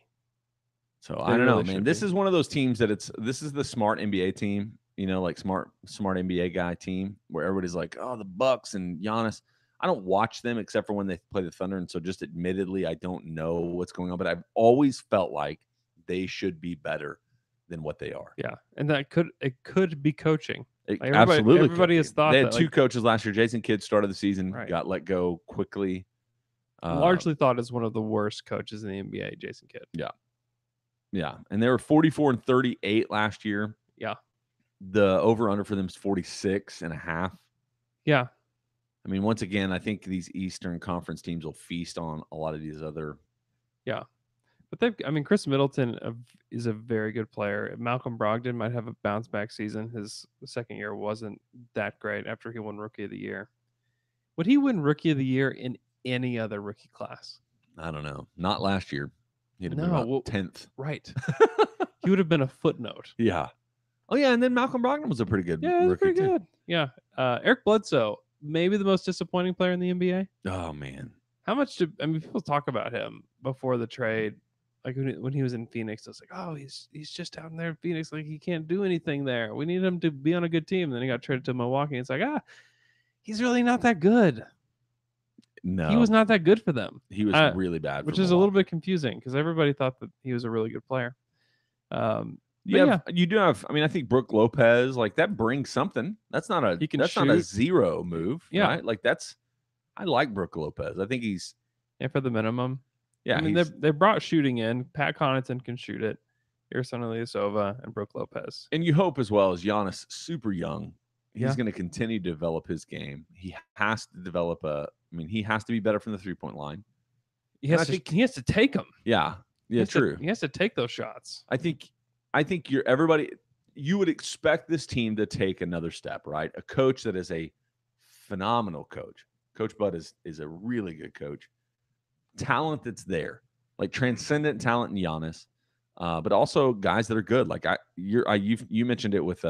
So They I don't know, really man. should This be. is one of those teams that this is the smart NBA team, like smart NBA guy team where everybody's like, oh, the Bucks and Giannis. I don't watch them except for when they play the Thunder, and so just admittedly, I don't know what's going on. But I've always felt like they should be better than what they are. Yeah, and it could be coaching. It Like, everybody- absolutely, could everybody be. has thought they had that, 2 like- coaches last year. Jason Kidd started the season, Right. got let go quickly. Largely thought as one of the worst coaches in the NBA, Jason Kidd. Yeah, and they were 44-38 last year. Yeah. The over/under for them is 46.5. Yeah, I mean, once again, I think these Eastern Conference teams will feast on a lot of these other. but Chris Middleton is a very good player. Malcolm Brogdon might have a bounce back season. His second year wasn't that great after he won Rookie of the Year. Would he win Rookie of the Year in any other rookie class? I don't know. Not last year. He'd have been No, about well- 10th. Right. He would have been a footnote. Yeah. Oh yeah, and then Malcolm Brogdon was a pretty good Yeah, that's rookie pretty too. good. Yeah. Eric Bledsoe, maybe the most disappointing player in the NBA. Oh man. How much people talk about him before the trade? Like when he was in Phoenix, it was like, oh, he's just out in there in Phoenix. Like he can't do anything there. We need him to be on a good team. And then he got traded to Milwaukee. And it's like, he's really not that good. No, He was not that good for them, He was uh, really bad. which for is a little Milwaukee. bit confusing because everybody thought that he was a really good player. You do have. I mean, I think Brooke Lopez, like that brings something. That's not a. He can That's not a shoot. zero move. Yeah. Right? Like that's. I like Brooke Lopez. I think he's. And for the minimum. Yeah. I mean, he's- they brought shooting in. Pat Connaughton can shoot it. Ersan Ilyasova and Brooke Lopez. and you hope as well as Giannis, super young. He's Yeah. going to continue to develop his game. He has to develop he has to be better from the 3-point line. He And has, I to, think- he has to take them. Yeah. Yeah, true. He has to take those shots. I think everybody you would expect this team to take another step, right? A coach that is a phenomenal coach. Coach Bud is a really good coach. Talent that's there, like transcendent talent in Giannis, but also guys that are good. Like you mentioned it with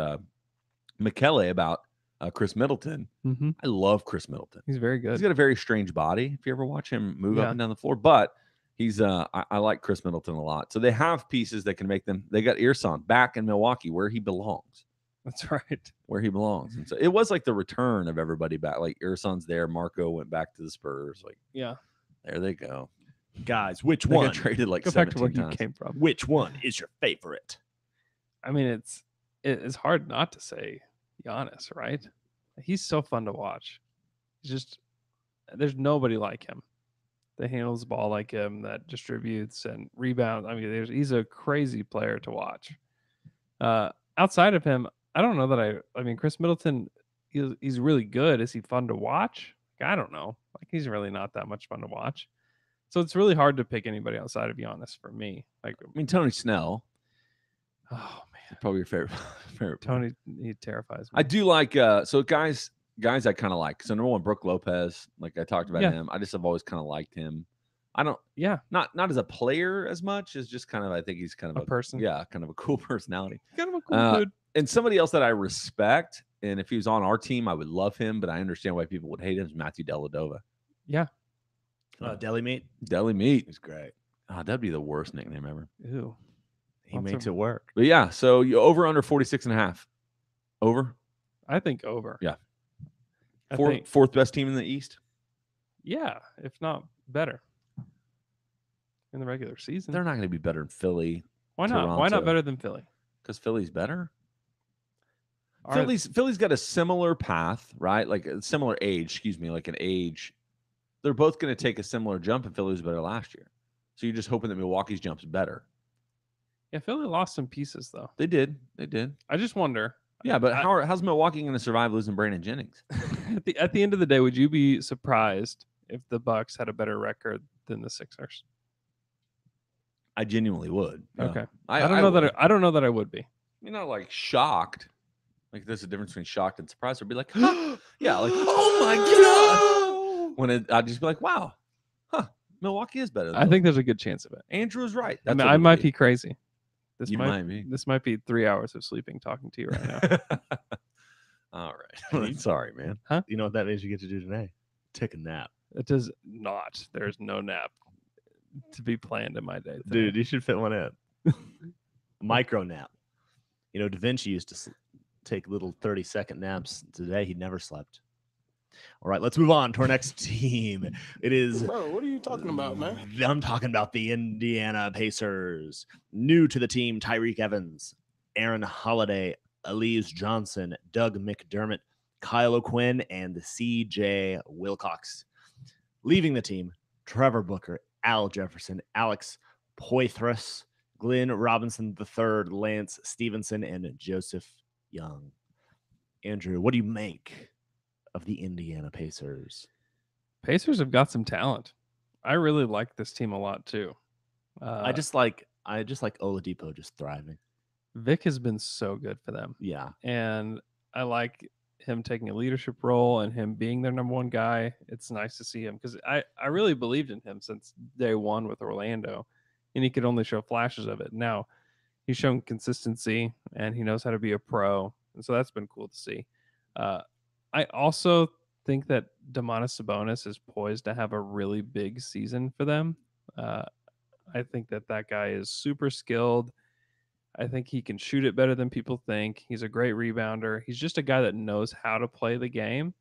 Michele about Chris Middleton. Mm-hmm. I love Chris Middleton. He's very He's good. got a very strange body. If you ever watch him move Yeah. up and down the floor, but he's I like Chris Middleton a lot. So they have pieces that can make them. They got Ersan back in Milwaukee where he belongs. That's right. Where he belongs. And so it was like the return of everybody back. Like Ersan's there. Marco went back to the Spurs. Like Yeah. there they go. Guys, which They one? got traded like Go back to 17 where you times. came from. Which one is your favorite? I mean, it's hard not to say Giannis, right? He's so fun to watch. He's just there's nobody like him that handles the ball like him, that distributes and rebounds. I mean, he's a crazy player to watch. Outside of him, I don't know that I mean, Chris Middleton, he's really good. Is he fun to watch? I don't know. Like he's really not that much fun to watch. So it's really hard to pick anybody outside of Giannis for me. Like, I mean, Tony Snell, oh man, probably your favorite player. Tony, he terrifies me. I do like so guys guys I kind of like. So number one, Brooke Lopez. Like I talked about Yeah. him. I just have always kind of liked him. I don't Yeah, not as a player as much as just kind of I think he's kind of a person. Yeah, kind of a cool personality. Kind of a cool dude. And somebody else that I respect, and if he was on our team, I would love him, but I understand why people would hate him, is Matthew Dellavedova. Yeah. Deli meat. Deli Meat. He's great. Oh, that'd be the worst nickname ever. Ew. He Lots makes of- it work. But yeah, so you over under 46.5. Over? I think over. Yeah. I think, Fourth best team in the East. yeah, if not better in the regular season. They're not going to be better than Philly Why not? Why Toronto. not better than Philly? because Philly's better. All right. Philly's got a similar path, right? Like a similar age, excuse me, like an age. They're both going to take a similar jump, and Philly was better last year. So you're just hoping that Milwaukee's jump's better. Yeah, Philly lost some pieces though. They did. They did. I just wonder. Yeah, but how's Milwaukee going to survive losing Brandon Jennings? At the end of the day, would you be surprised if the Bucks had a better record than the Sixers? I genuinely would. Yeah. Okay. I I don't know that I would be. You're not like shocked. Like there's a difference between shocked and surprised. I'd be like, yeah, like oh my god. When I'd just be like, wow, Milwaukee is better. Than I think there's a good chance of it. Andrew's right. I mean, what I it'll might be crazy. This You might be. This might be 3 hours of sleeping talking to you right now. All right. Sorry, man. You know what that means you get to do today? Take a nap. It does not. There's no nap to be planned in my day. today. Dude, you should fit one in. Micro nap. You know, Da Vinci used to take little 30-second naps. Today, he never slept. All right, let's move on to our next team. It is. Bro, what are you talking about, man? I'm talking about the Indiana Pacers. New to the team, Tyreek Evans, Aaron Holiday, Elise Johnson, Doug McDermott, Kyle O'Quinn, and C.J. Wilcox. Leaving the team, Trevor Booker, Al Jefferson, Alex Poitras, Glenn Robinson III, Lance Stevenson, and Joseph Young. Andrew, what do you make of the Indiana Pacers? Pacers have got some talent. I really like this team a lot too. I just like Oladipo just thriving. Vic has been so good for them. Yeah. And I like him taking a leadership role and him being their number one guy. It's nice to see him because I really believed in him since day one with Orlando, and he could only show flashes of it. Now he's shown consistency and he knows how to be a pro, and so that's been cool to see. I also think that Domantas Sabonis is poised to have a really big season for them. I think that guy is super skilled. I think he can shoot it better than people think. He's a great rebounder. He's just a guy that knows how to play the game.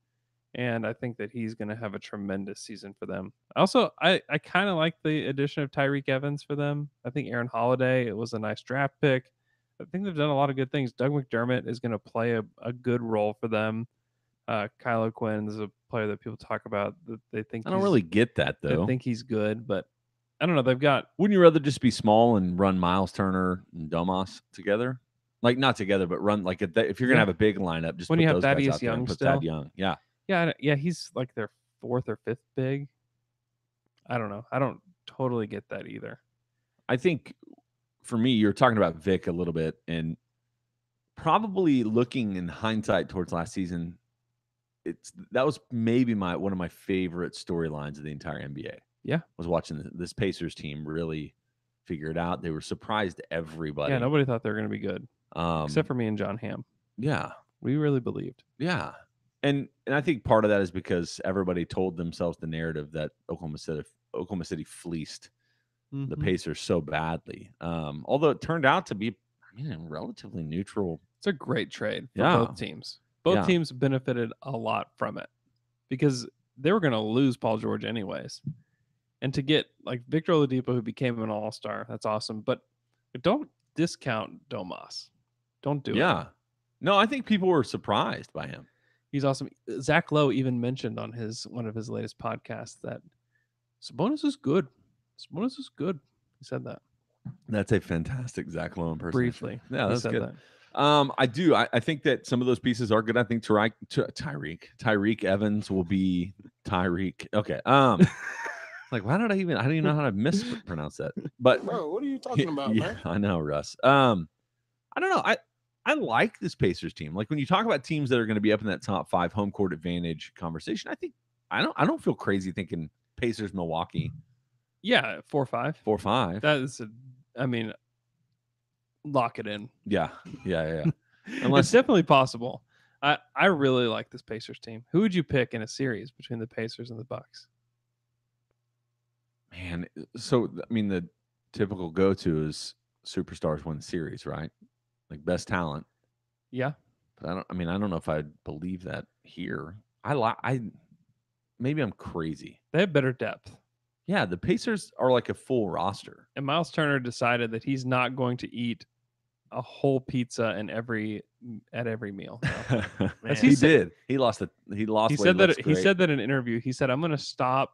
And I think that he's going to have a tremendous season for them. Also, I kind of like the addition of Tyreek Evans for them. I think Aaron Holiday, it was a nice draft pick. I think they've done a lot of good things. Doug McDermott is going to play a good role for them. Kyle O'Quinn is a player that people talk about that they think I don't really get that they though. think he's good, but I don't know. They've got Wouldn't you rather just be small and run Miles Turner and Domas together? Like not together, but run like if you're gonna Yeah. have a big lineup, just When put you have those guys Thaddeus out there and Young put still. Thad Young. Yeah, yeah, he's like their fourth or fifth big. I don't know. I don't totally get that either. I think for me, you're talking about Vic a little bit, and probably looking in hindsight towards last season, that was maybe one of my favorite storylines of the entire NBA. Yeah. Was watching this Pacers team really figure it out. They were surprised everybody. Yeah, nobody thought they were going to be good except for me and John Hamm. Yeah. We really believed. Yeah. And I think part of that is because everybody told themselves the narrative that Oklahoma City fleeced the Pacers so badly. Although it turned out to be, a relatively neutral. It's a great trade for Yeah. both teams. Both teams benefited a lot from it because they were going to lose Paul George anyways. And to get like Victor Oladipo, who became an all-star, that's awesome. But don't discount Domas. Don't do it. Yeah. No, I think people were surprised by him. He's awesome. Zach Lowe even mentioned on one of his latest podcasts that Sabonis is good. Sabonis is good. He said that That's a fantastic Zach Lowe impersonation. briefly. Yeah, He that's said good. that. I do. I think that some of those pieces are good. I think Tyreek Evans will be Tyreek. Okay. Like, how do you know how to mispronounce that? But Bro, what are you talking about, yeah, man? I know, Russ. I don't know. I I like this Pacers team. Like when you talk about teams that are going to be up in that top 5 home court advantage conversation, I don't feel crazy thinking Pacers, Milwaukee, Yeah, 4-5. 4-5. That is lock it in. Yeah. It's Unless definitely possible. I really like this Pacers team. Who would you pick in a series between the Pacers and the Bucks? man, so I mean the typical go-to is superstars win the series, right? Like best talent. Yeah. But I don't know if I'd believe that here. Maybe I'm crazy. They have better depth. Yeah, the Pacers are like a full roster. And Miles Turner decided that he's not going to eat a whole pizza at every meal. Man. He did. He lost He weight, said that looks he great. said that in an interview. He said, "I'm going to stop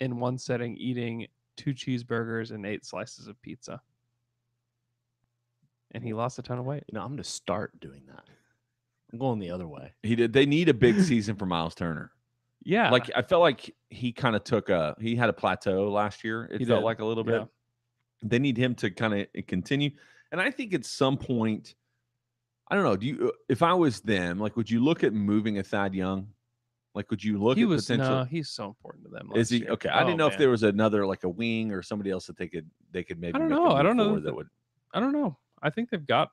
in one setting eating 2 cheeseburgers and 8 slices of pizza." And he lost a ton of weight. I'm going to start doing that. I'm going the other way. He did. They need a big season for Miles Turner. Yeah. Like I felt like he kind of he had a plateau last year. It He felt did. like a little bit. Yeah. They need him to kind of continue. And I think at some point, I don't know. If I was them, like, would you look at moving a Thad Young? Like, would you look at potential? He's so important to them. Is he year. okay? I didn't know if man. there was another like a wing or somebody else that they could maybe. I don't make a know. I move don't know for that- that would. I don't know. I think they've got.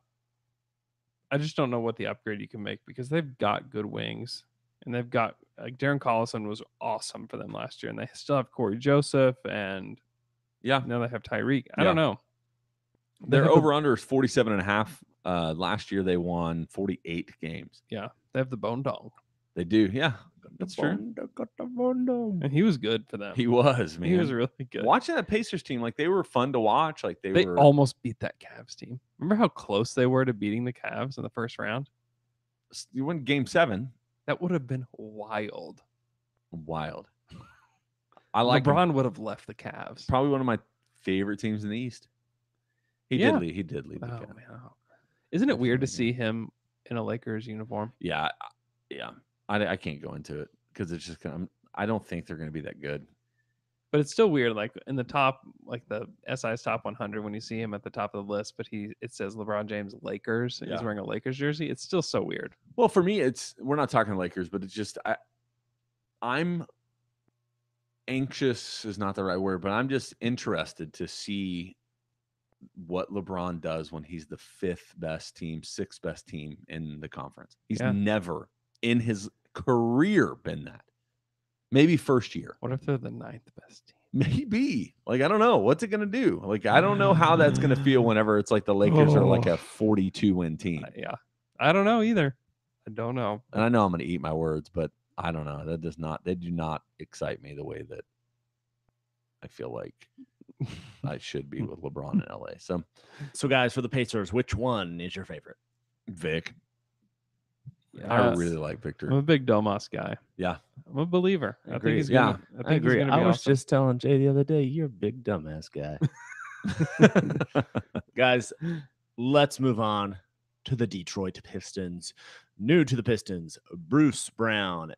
I just don't know what the upgrade you can make because they've got good wings and they've got like Darren Collison was awesome for them last year, and they still have Corey Joseph and Yeah, now they have Tyreek. I Yeah. don't know. their have the- over under is 47.5. Last year they won 48 games. Yeah, they have the Bone Dog, They do. Yeah, that's true. and he was good for them. He was, man. He was really good. Watching that Pacers team, like they were fun to watch. Like They were almost beat that Cavs team. Remember how close they were to beating the Cavs in the first round? You won Game 7. That would have been wild. Wild. I like him. LeBron would have left the Cavs. Probably one of my favorite teams in the East. He Yeah. did leave the Oh, Cavs. man. Isn't it weird to Definitely, see him in a Lakers uniform? Yeah. I can't go into it because it's just I don't think they're going to be that good. But it's still weird, like in the top, like the SI's top 100, when you see him at the top of the list, but it says LeBron James Lakers, and he's Yeah. wearing a Lakers jersey. It's still so weird. Well, for me, we're not talking Lakers, but it's just I'm anxious is not the right word, but I'm just interested to see what LeBron does when he's the 5th best team, 6th best team in the conference. He's Yeah. never in his career been that. Maybe first year. What if they're the 9th best team? Maybe. Like, I don't know. What's it going to do? Like, I don't know how that's going to feel whenever it's like the Lakers are like a 42-win team. Yeah, I don't know either. I don't know. And I know I'm going to eat my words, but I don't know. They do not excite me the way that I feel like I should be with LeBron in LA. So, guys, for the Pacers, which one is your favorite? Vic. I Yes. really like I'm Victor. a big Domas guy. Yeah. I'm a believer. I think Agreed. he's Yeah, gonna, I think he's gonna be awesome. just telling Jay the other day, you're a big dumbass guy. Guys, let's move on to the Detroit Pistons. New to the Pistons, Bruce Brown,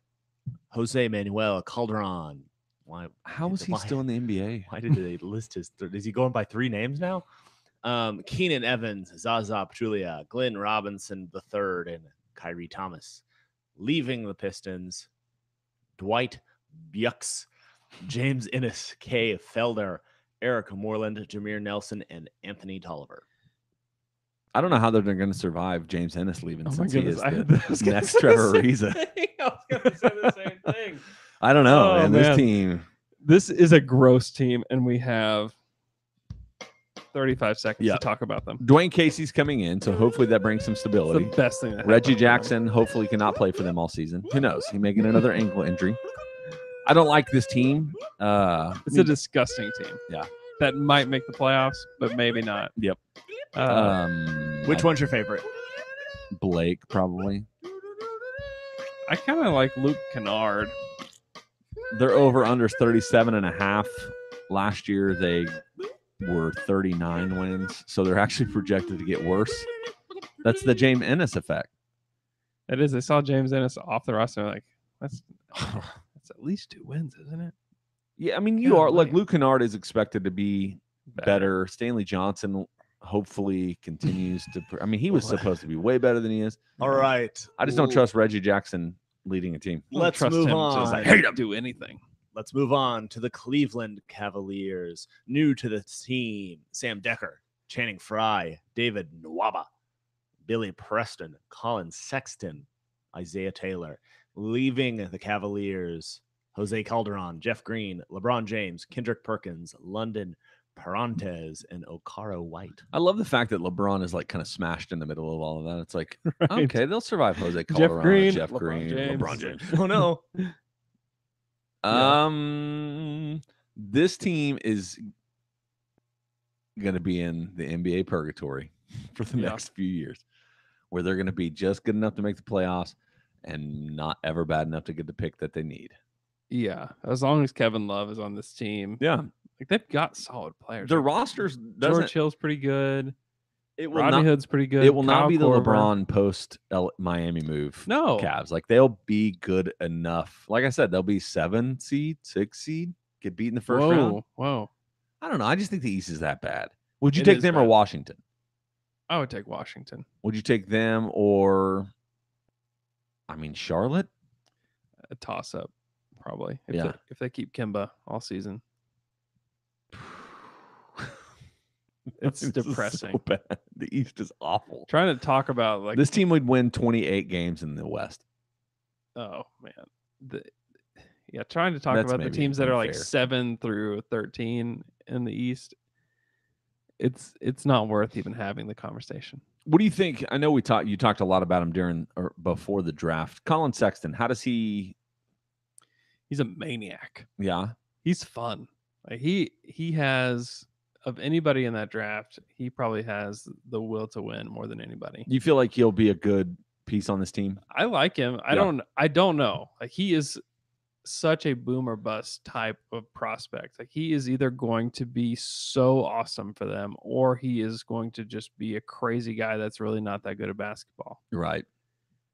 Jose Manuel Calderon. How is he still in the NBA? Why did they list his? Is he going by 3 names now? Keenan Evans, Zaza Pachulia, Glenn Robinson III, and Kyrie Thomas. Leaving the Pistons, Dwight Bucks, James Ennis, Kay Felder, Eric Moreland, Jameer Nelson, and Anthony Tolliver. I don't know how they're going to survive James Ennis leaving Oh my since he goodness! is I the was gonna next say Trevor the same Ariza. thing. I was going to say the same thing. I don't know, Oh, man. This man. team. This is a gross team, and we have 35 seconds Yeah. to talk about them. Dwayne Casey's coming in, so hopefully that brings some It's stability. the best thing. That Reggie happened to them. Jackson hopefully cannot play for them all season. Who knows? He may get another ankle injury. I don't like this team. It's a disgusting team. Yeah. That might make the playoffs, but maybe not. Yep. Which one's your favorite? Blake probably. I kind of like Luke Kennard. Their over under 37.5. Last year they were 39 wins, so they're actually projected to get worse. That's the James Ennis effect. It is. I saw James Ennis off the roster. I'm like, that's at least 2 wins, isn't it? Yeah, I mean, you are like Golly. Luke Kennard is expected to be better. Stanley Johnson, hopefully continues to. I mean, he was supposed to be way better than he is. All right. I just don't trust Reggie Jackson leading a team. I don't Let's trust move him on. to do anything. Let's move on to the Cleveland Cavaliers. New to the team, Sam Decker, Channing Frye, David Nwaba, Billy Preston, Colin Sexton, Isaiah Taylor. Leaving the Cavaliers, Jose Calderon, Jeff Green, LeBron James, Kendrick Perkins, London Parantes, and Okaro White. I love the fact that LeBron is like kind of smashed in the middle of all of that. It's like, Right. okay, they'll survive Jose Jeff Calderon, Green, Jeff LeBron Green, James. LeBron James. Oh no. This team is going to be in the NBA purgatory for the next few years, where they're going to be just good enough to make the playoffs and not ever bad enough to get the pick that they need. Yeah, as long as Kevin Love is on this team, Yeah, like they've got solid players. their Like, rosters George doesn't. Hill's pretty good. It will Rodney not. Hood's pretty good. It will not Kyle be the Korver. LeBron post Miami move. No. Cavs. Like they'll be good enough. Like I said, they'll be 7 seed, 6 seed, get beat in the first round. Whoa. I don't know. I just think the East is that bad. Would you It take is them or bad. Washington? I would take Washington. Would you take them or, I mean, Charlotte? A toss up, probably. Yeah. If they keep Kimba all season. It's This is depressing. so bad. The East is awful. Trying to talk about like This team would win 28 games in the West. oh man. Trying to talk That's about the maybe teams that are like unfair. 7 through 13 in the East. It's not worth even having the conversation. What do you think? I know you talked a lot about him during or before the draft. Colin Sexton, how does he? He's a maniac. Yeah. He's fun. Like he has of anybody in that draft, he probably has the will to win more than anybody. You feel like he'll be a good piece on this team? I like him. I don't know. Like he is such a boom or bust type of prospect. Like he is either going to be so awesome for them or he is going to just be a crazy guy that's really not that good at basketball. Right.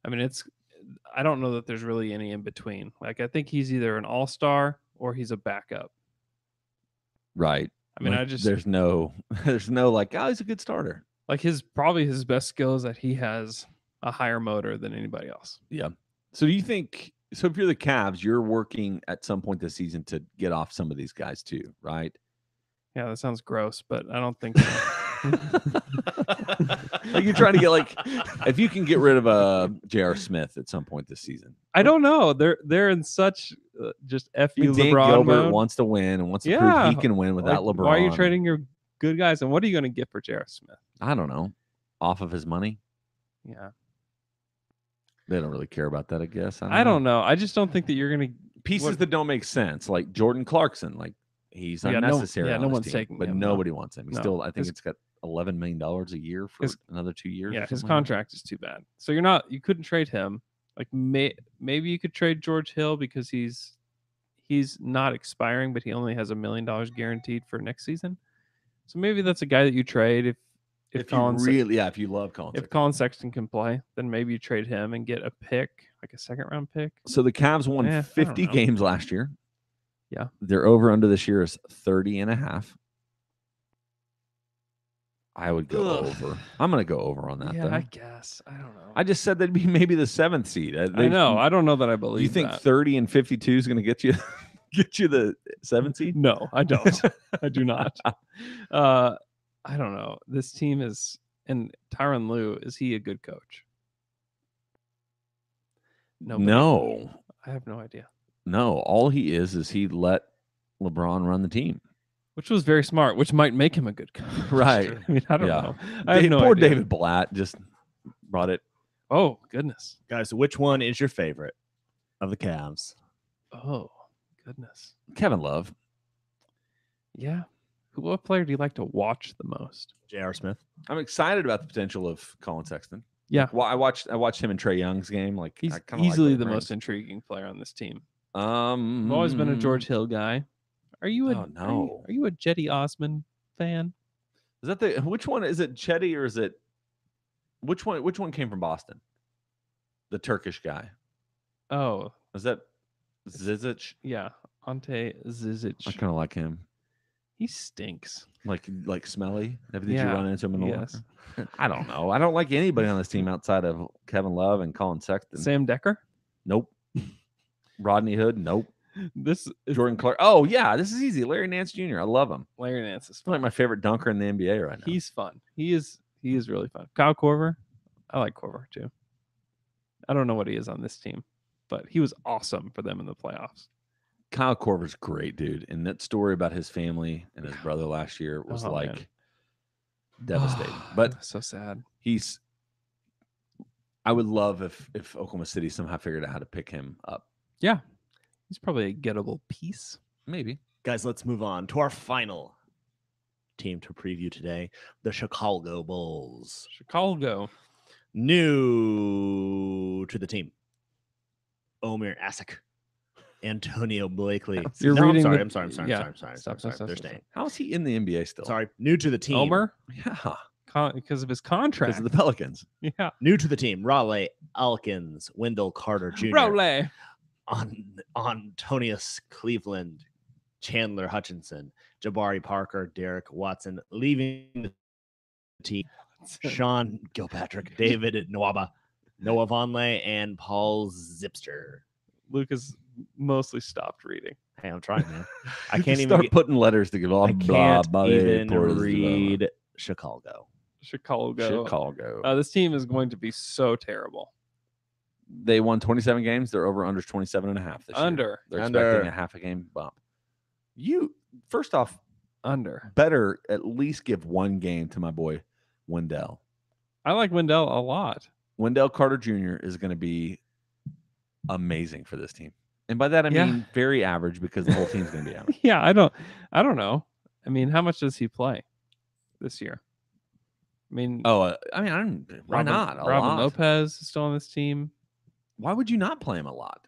I mean, I don't know that there's really any in between. Like I think he's either an all-star or he's a backup. Right. I mean, Like, there's no like, oh, he's a good starter. like his best skill is that he has a higher motor than anybody else. Yeah. So do you think? So if you're the Cavs, you're working at some point this season to get off some of these guys too, right? Yeah, that sounds gross, but I don't think so. Like you're trying to get like, if you can get rid of J.R. Smith at some point this season. I don't know. They're in such just F I mean, you Dan LeBron Gilbert mode. wants to win and wants to Yeah. prove he can win without Like, LeBron. Why are you trading your good guys? And what are you going to get for J.R. Smith? I don't know. Off of his money. Yeah. They don't really care about that, I guess. I don't know. I just don't think that you're going to Pieces that don't make sense, like Jordan Clarkson, like he's Yeah, no- unnecessary. yeah, on no this one's team, taking but him, no. nobody wants him. He's No. still, I think His- it's got $11 million a year for His- another 2 years. Yeah, or his something like that. contract is too bad. So you couldn't trade him. Like maybe you could trade George Hill because he's not expiring, but he only has $1 million guaranteed for next season. So maybe that's a guy that you trade if If Colin if you love Colin. if Colin Sexton can play, then maybe you trade him and get a pick, like a second round pick. So the Cavs won I don't 50 know. games last year. Yeah. Their over under this year is 30.5. I would go Ugh. over. I'm going to go over on that. Yeah, though. I guess. I don't know. I just said they'd be maybe the 7th seed. I know. I don't know that I believe You think that. 30 and 52 is going to get you the 7th seed? No, I don't. I do not. I don't know. This team is, and Tyronn Lue, is he a good coach? No. I have no idea. No. All he is he let LeBron run the team. Which was very smart, which might make him a good coach. Right. I mean, I don't Yeah. know. I have no Poor idea. David Blatt just brought it. Oh, goodness. Guys, which one is your favorite of the Cavs? Oh, goodness. Kevin Love. Yeah. What player do you like to watch the most? J.R. Smith. I'm excited about the potential of Colin Sexton. Yeah. Well, I watched him and Trey Young's game. Like He's I kinda like easily what he the brings. most intriguing player on this team. I've I've always been a George Hill guy. Are you a Oh, no. Are you a Jetty Osman fan? Is that which one is it? Chetty or is it which one came from Boston? The Turkish guy. Oh, Is that Zizic? yeah. Ante Zizic. I kind of like him. He stinks. Like smelly. Did you Yeah, run into him in the yes. locker? I don't know. I don't like anybody on this team outside of Kevin Love and Colin Sexton. Sam Decker. Nope. Rodney Hood. Nope. This is Jordan Clark. Oh yeah, this is easy. Larry Nance Jr. I love him. Larry Nance is He's fun. like my favorite dunker in the NBA right now. He's fun. He is really fun. Kyle Korver. I like Korver too. I don't know what he is on this team, but he was awesome for them in the playoffs. Kyle Korver's great, dude. And that story about his family and his brother last year was Oh, like man. devastating. But so sad. I would love if Oklahoma City somehow figured out how to pick him up. Yeah. He's probably a gettable piece. Maybe. Guys, let's move on to our final team to preview today, the Chicago Bulls. Chicago. New to the team, Omer Asik, Antonio Blakely. You're No, reading I'm sorry. Stop. They're staying. How is he in the NBA still? Sorry, new to the team. Omer? Yeah. Because of his contract. Because of the Pelicans. Yeah. New to the team, Raleigh Alkins, Wendell Carter Jr., Rowley. Antonius Cleveland, Chandler Hutchinson, Jabari Parker, Derek Watson, leaving the team, Sean Gilpatrick, David Nwaba, Noah Vonleh, and Paul Zipster. Lucas mostly stopped reading. Hey, I'm trying, man. I You can't can even start get- putting letters together. I can't even read Chicago. Chicago. This team is going to be so terrible. They won 27 games. They're over under 27 and a half this year. Under. They're Under. expecting a half a game bump. You, first off, Under. better at least give one game to my boy Wendell. I like Wendell a lot. Wendell Carter Jr. is going to be amazing for this team. And by that I Yeah. mean very average because the whole team's going to be average. Yeah, I don't know. I mean, how much does he play this year? I mean, Oh, I don't. Why Robin, not? A Robin lot. Lopez is still on this team. Why would you not play him a lot?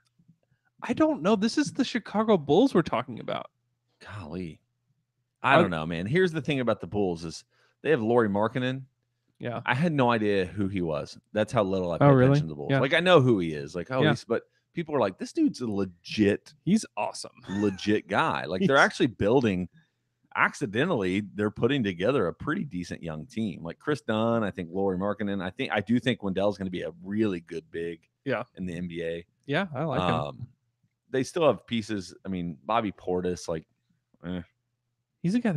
I don't know. This is the Chicago Bulls we're talking about. Golly, I don't know, man. Here's the thing about the Bulls is they have Lauri Markkanen. Yeah. I had no idea who he was. That's how little I Oh, pay really? attention to the Bulls. Yeah. Like I know who he is. Like Yeah. but people are like, this dude's a legit He's awesome. guy. Like they're He's- actually building. Accidentally, they're putting together a pretty decent young team. Like Chris Dunn, I think Lauri Markkanen. I do think Wendell's going to be a really good big. Yeah. In the NBA. Yeah, I like him. They still have pieces. I mean, Bobby Portis, like, He's a guy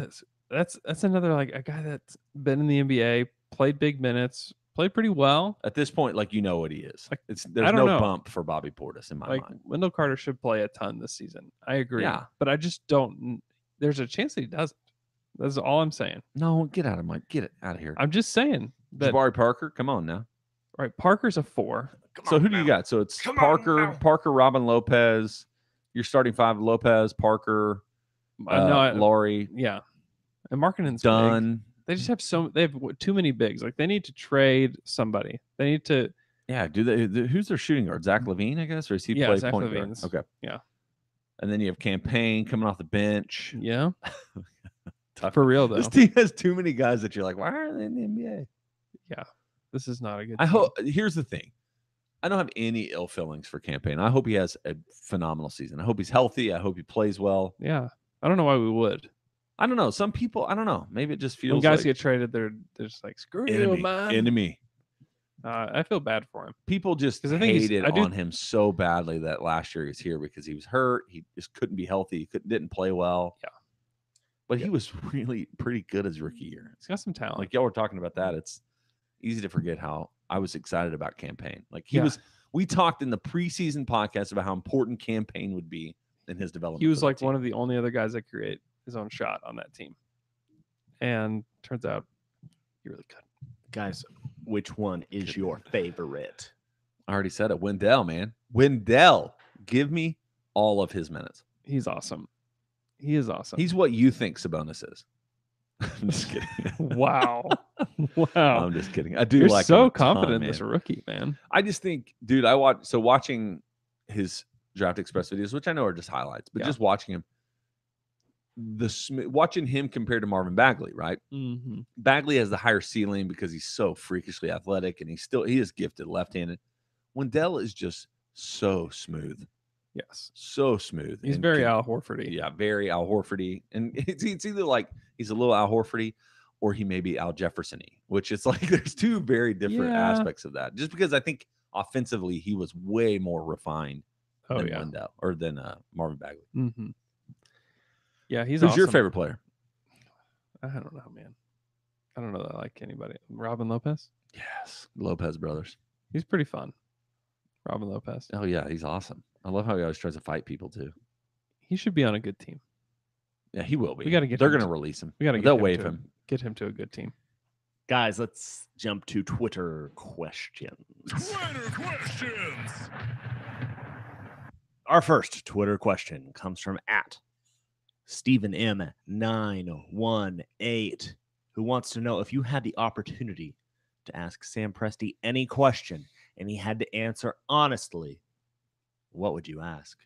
that's another like a guy that's been in the NBA, played big minutes, played pretty well. at this point, like you know what he is. Like, There's I no don't know. bump for Bobby Portis in my Like mind. Wendell Carter should play a ton this season. I agree. Yeah. But I just don't. There's a chance that he doesn't. That's all I'm saying. No, get out of my get it out of here. I'm just saying that. Jabari Parker, come on now. Right, Parker's a 4. So who do you got? So it's Parker, Robin Lopez. You're starting 5: Lopez, Parker, Laurie, Yeah, and Markkanen's big. Dunn. They just have they have too many bigs. Like they need to trade somebody. They need to. Yeah, who's their shooting guard? Zach LaVine, I guess, or is he Yeah, play Zach point LaVine's- guard? Okay, yeah. And then you have Campaign coming off the bench. Yeah, Tough. for real though. This team has too many guys that you're like, why are they in the NBA? Yeah, this is not a good. I team. hope. Here's the thing. I don't have any ill feelings for Campaign. I hope he has a phenomenal season. I hope he's healthy. I hope he plays well. Yeah, I don't know why we would. I don't know. Some people, I don't know. Maybe it just feels When guys like get traded, they're just like screw you, enemy. man. Enemy. I feel bad for him. People just 'Cause I think hated I do- on him so badly that last year he was here because he was hurt. He just couldn't be healthy. He didn't play well. Yeah. But he was really pretty good his rookie year. He's got some talent. Like y'all were talking about that. It's easy to forget how I was excited about Campaign. Like he Yeah. was. We talked in the preseason podcast about how important Campaign would be in his development. he was for the like team. one of the only other guys that create his own shot on that team. And turns out he really could. Guys, which one is your favorite? I already said it. Wendell, man. Wendell. Give me all of his minutes. He's awesome. He is awesome. He's what you think Sabonis is. I'm just kidding. wow. Wow. I'm just kidding. I do You're like him so a ton, confident in this man. rookie, man. I just think, dude, watching his Draft Express videos, which I know are just highlights, but Yeah. just watching him, watching him compared to Marvin Bagley, right? Mm-hmm. Bagley has the higher ceiling because he's so freakishly athletic and he is gifted left-handed. Wendell is just so smooth. Yes. So smooth. He's and very can- Al Horfordy. Yeah, very Al Horfordy. And it's either like he's a little Al Horfordy or he may be Al Jefferson-y, which is like there's two very different Yeah. aspects of that. Just because I think offensively he was way more refined Oh, than yeah. Wendell or than Marvin Bagley. Mm-hmm. Yeah, he's Who's awesome. your favorite player? I don't know, man. I don't know that I like anybody. Robin Lopez? Yes, Lopez brothers. He's pretty fun. Robin Lopez. Oh yeah, he's awesome. I love how he always tries to fight people too. He should be on a good team. Yeah, he will be. We gotta get They're him going to to- release him. We got to They'll waive him. Get him to a good team. Guys, let's jump to Twitter questions. Twitter questions. Our first Twitter question comes from Stephen M918, who wants to know if you had the opportunity to ask Sam Presti any question and he had to answer honestly, what would you ask?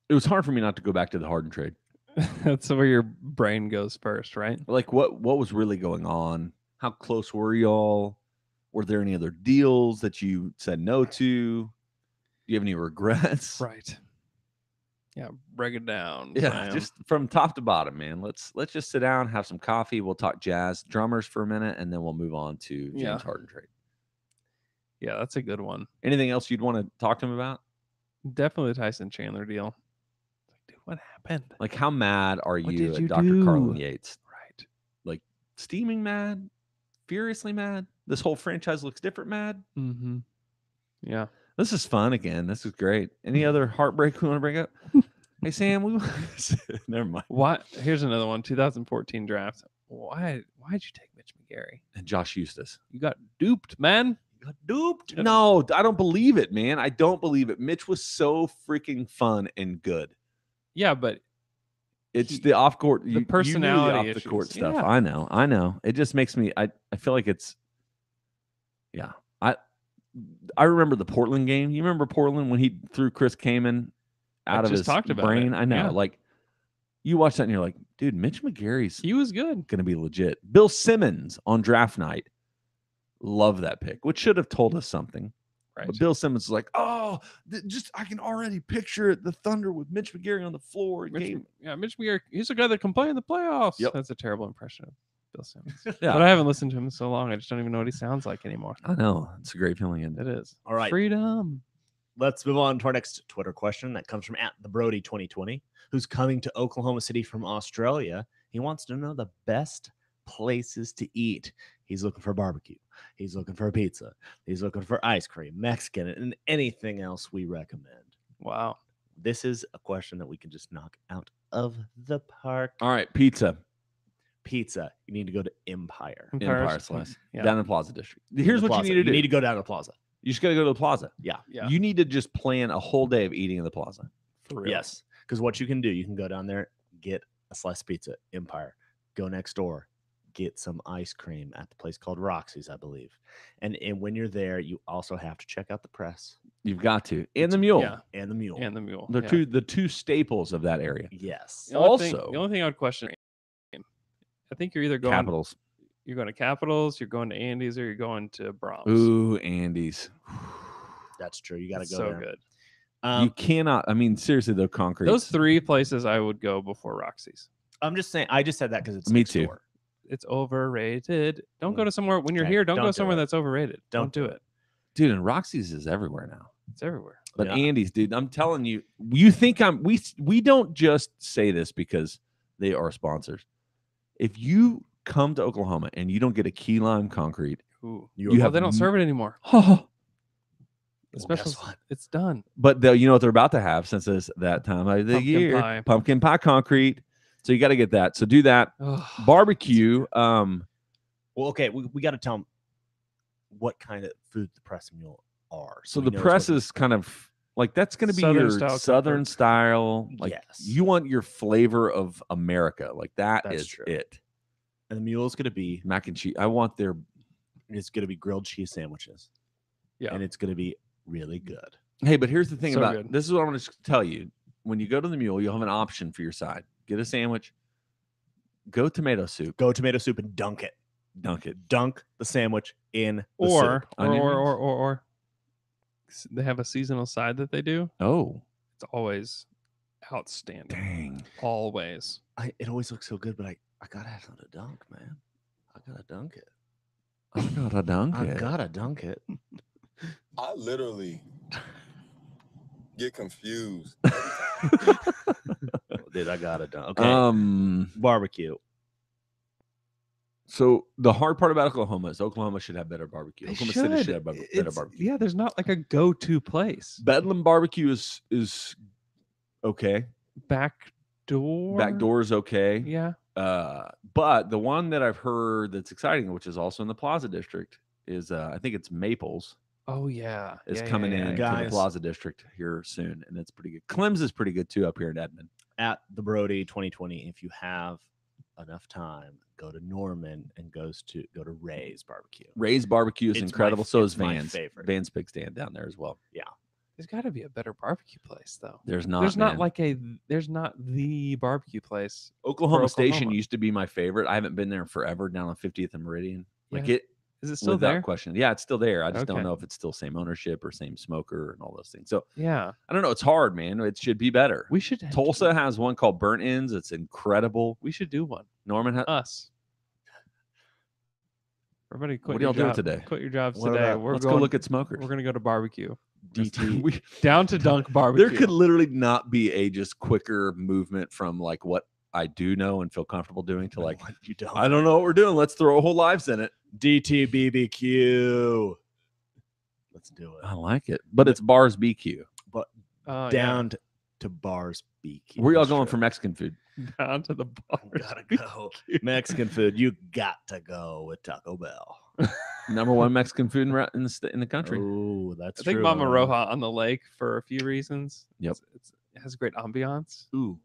It was hard for me not to go back to the Harden trade. That's where your brain goes first, right? Like what was really going on? How close were y'all? Were there any other deals that you said no to? Do you have any regrets? Right. Yeah, break it down. Yeah, Sam. just from top to bottom, man. Let's just sit down, have some coffee. We'll talk jazz drummers for a minute, and then we'll move on to James Yeah. Harden trade. Yeah, that's a good one. Anything else you'd want to talk to him about? Definitely the Tyson Chandler deal. Like, dude, what happened? Like, how mad are What you did at you Dr. Carlin do? Yates? Right. Like, steaming mad, furiously mad. This whole franchise looks different mad. Mm-hmm. Yeah. This is fun again. This is great. Any other heartbreak we want to bring up? Hey, Sam, we never mind. What? Here's another one. 2014 draft. Why'd you take Mitch McGarry? And Josh Eustace. You got duped, man. Got duped? No, I don't believe it, man. I don't believe it. Mitch was so freaking fun and good. Yeah, but It's the off court, the personality off the court issues. stuff. Yeah. I know. It just makes me. I feel like it's. Yeah, I remember the Portland game. You remember Portland when he threw Chris Kaman out of just his talked about brain? it. I know. Yeah. Like you watch that and you're like, dude, Mitch McGarry's he was good. going to be legit. Bill Simmons on draft night. Love that pick, which should have told us something. Right. But Bill Simmons is like, oh, just I can already picture it, the Thunder with Mitch McGarry on the floor. Mitch McGarry, he's the guy that can play in the playoffs. Yep. That's a terrible impression of Bill Simmons. Yeah. But I haven't listened to him in so long. I just don't even know what he sounds like anymore. I know. It's a great feeling. It is. All right. Freedom. Let's move on to our next Twitter question that comes from @thebrody2020, who's coming to Oklahoma City from Australia. He wants to know the best places to eat. He's looking for barbecue. He's looking for a pizza. He's looking for ice cream, Mexican, and anything else we recommend. Wow. This is a question that we can just knock out of the park. All right, pizza. Pizza. You need to go to Empire. Empire Slice. Yeah. Down in the Plaza District. Here's The what Plaza. you need to do. You need to go down to the Plaza. You just got to go to the Plaza. Yeah. Yeah. You need to just plan a whole day of eating in the Plaza. For real. Yes. Because what you can do, you can go down there, get a slice of pizza, Empire, go next door, get some ice cream at the place called Roxy's, I believe. And when you're there, you also have to check out the press You've got to. And the mule. Yeah. and the mule. And the mule. The Yeah. two staples of that area. Yes. The only Also- the only thing I would question, I think you're either going Capitals. you're going to Capitals, you're going to Andy's, or you're going to Brahms. Ooh, Andy's. That's true. You got to It's go so there. good. You cannot. I mean, seriously, though, concrete. Those three places I would go before Roxy's. I'm just saying, I just said that because it's Me next too. door. It's overrated. Don't go to somewhere when you're Okay, here. Don't go don't do somewhere it. that's overrated. Don't do it. Dude, and Roxy's is everywhere now. It's everywhere. But Yeah. Andy's, dude, I'm telling you, you think we don't just say this because they are sponsors. If you come to Oklahoma and you don't get a key lime concrete, Ooh. You You Oh, have they don't serve it anymore. The Well, guess specials, what? it's done. but you know what they're about to have since it's that time of the Pumpkin year, pie. pumpkin pie concrete. So you got to get that. So do that. Barbecue. Well, okay, we got to tell them what kind of food the press and mule are. So we the know press what- is kind of like that's going to be Southern your style southern comfort. style. Like Yes. you want your flavor of America. Like that That's is true. it. and the mule is going to be Mac and cheese. I want their. it's going to be grilled cheese sandwiches. Yeah. And it's going to be really good. Hey, but here's the thing So about good. this is what I'm going to tell you. When you go to the mule, you'll have an option for your side. Get a sandwich. Go tomato soup. Go tomato soup and dunk it. Dunk it. Dunk the sandwich in the Or soup. or, Onion or, rings? or or or they have a seasonal side that they do. Oh, It's always outstanding. dang. Always. It always looks so good, but I gotta have something to dunk, man. I gotta dunk it. I gotta dunk I it. gotta dunk it. I literally get confused. Dude, I gotta dunk. Okay. Barbecue. So the hard part about Oklahoma is Oklahoma should have better barbecue. They Oklahoma City should have better It's- barbecue. Yeah, there's not like a go-to place. Bedlam barbecue is okay. Back door. Back door is okay. Yeah. But the one that I've heard that's exciting, which is also in the Plaza District, is I think it's Maples Oh yeah. is Yeah, coming yeah, in yeah. to the Guys. Plaza District here soon, and it's pretty good. Clem's is pretty good too up here in Edmond. At the Brody 2020, if you have enough time, go to Norman and go to Ray's Barbecue. Ray's barbecue is It's incredible. my- So is it's my Van's. favorite. Van's Pig Stand down there as well. There's got to be a better barbecue place though. There's not. There's not man. like there's not the barbecue place. Oklahoma Station Oklahoma. used to be my favorite. I haven't been there forever down on 50th and Meridian. Like Yeah. it Is it still without there? question. Yeah, it's still there. I just don't Okay. know if it's still same ownership or same smoker and all those things. So Yeah. I don't know. It's hard, man. It should be better. We should Tulsa has one called Burnt Ends. It's incredible. We should do one. Norman has. Us. Everybody quit What are your y'all doing job- today? Quit your jobs What today. about- We're Let's going, go look at smokers. We're gonna go to barbecue. DT. We- Down to dunk barbecue. there could literally not be a just quicker movement from like what I do know and feel comfortable doing to like, What you don't. I don't know what we're doing. Let's throw a whole lives in it. DT BBQ. Let's do it. I like it. But it's bars BQ. But Oh, down to bars BQ. Where y'all That's going true. for Mexican food? yeah. Down to the bar. Gotta go. Mexican food. You got to go with Taco Bell. Number one Mexican food in the country. Oh, that's I think true. Mama Roja on the lake for a few reasons. Yep. It has great ambiance, Ooh.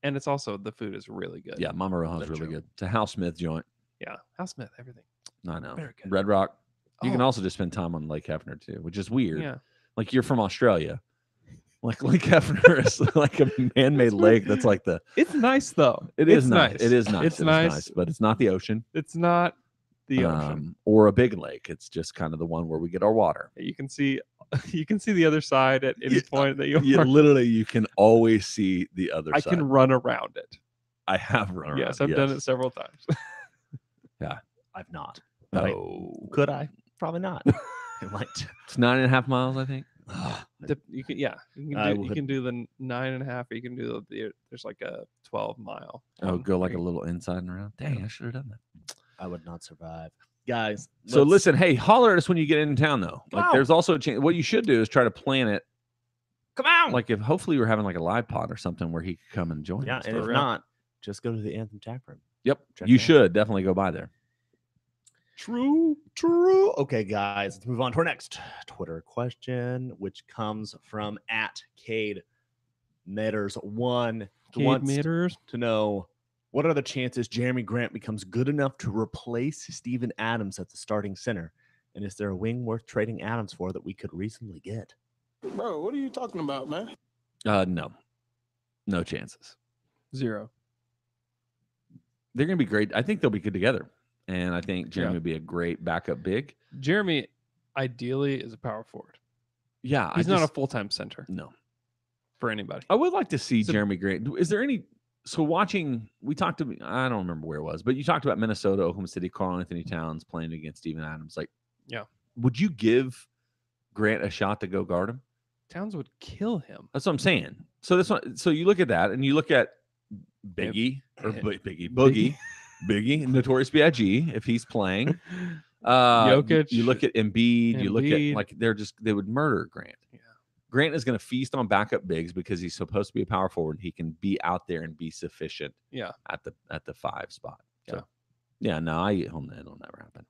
and it's also the food is really good. Yeah, Mama Roja's That's really true. good. It's a House Smith joint. Yeah. House Smith, everything. I know. Very good. Red Rock. You can Oh. also just spend time on Lake Hefner too, which is weird. Yeah. Like you're from Australia. Like Lake Hefner is like a man-made lake that's like the It's nice though. It It's is nice. It is nice. It's It is nice. but it's not the ocean. It's not the ocean. Or a big lake. It's just kind of the one where we get our water. You can see the other side at any Yeah, point that you You are. literally you can always see the other I side. can run around it. I have run around. Yes, I've done it several times. I've not. Oh, Could I? Probably not. It might. it's 9.5 miles, I think. You can, yeah, you I can, you would- can do the 9.5, or you can do there's like a 12-mile. Oh, go like a Right. little inside and around. Dang, I should have done that. I would not survive. Guys, So let's- listen, hey, holler at us when you get into town, though. Come Like, on. there's also a chance. What you should do is try to plan it. Come on. Like, if hopefully we're having like a live pod or something where he could come and join yeah, us. and if for- not, just go to the Anthem Tap Room. Yep, check you it out. should definitely go by there. True. Okay, guys, let's move on to our next Twitter question, which comes from at Cade Metters1, who wants meters. to know what are the chances Jeremy Grant becomes good enough to replace Steven Adams at the starting center, and is there a wing worth trading Adams for that we could reasonably get? Bro, what are you talking about, man? No chances. 0. They're gonna be great. I think they'll be good together, and I think Jeremy Yeah. would be a great backup big. Jeremy ideally is a power forward. Yeah, He's not a full-time center no. for anybody. I would like to see So- Jeremy Grant. Is there any? So watching, we talked to. I don't remember where it was, but you talked about Minnesota, Oklahoma City, Carl Anthony Towns playing against Steven Adams. Like, Yeah. would you give Grant a shot to go guard him? Towns would kill him. That's what I'm saying. So that's what. So you look at that, and you look at Biggie or Biggie Biggie, Notorious B.I.G. If he's playing, Jokic, You look at Embiid. You look at Embiid. like they would murder Grant. Yeah. Grant is going to feast on backup bigs because he's supposed to be a power forward. He can be out there and be sufficient. Yeah. At the 5 spot. So, Yeah. no, it'll never happen.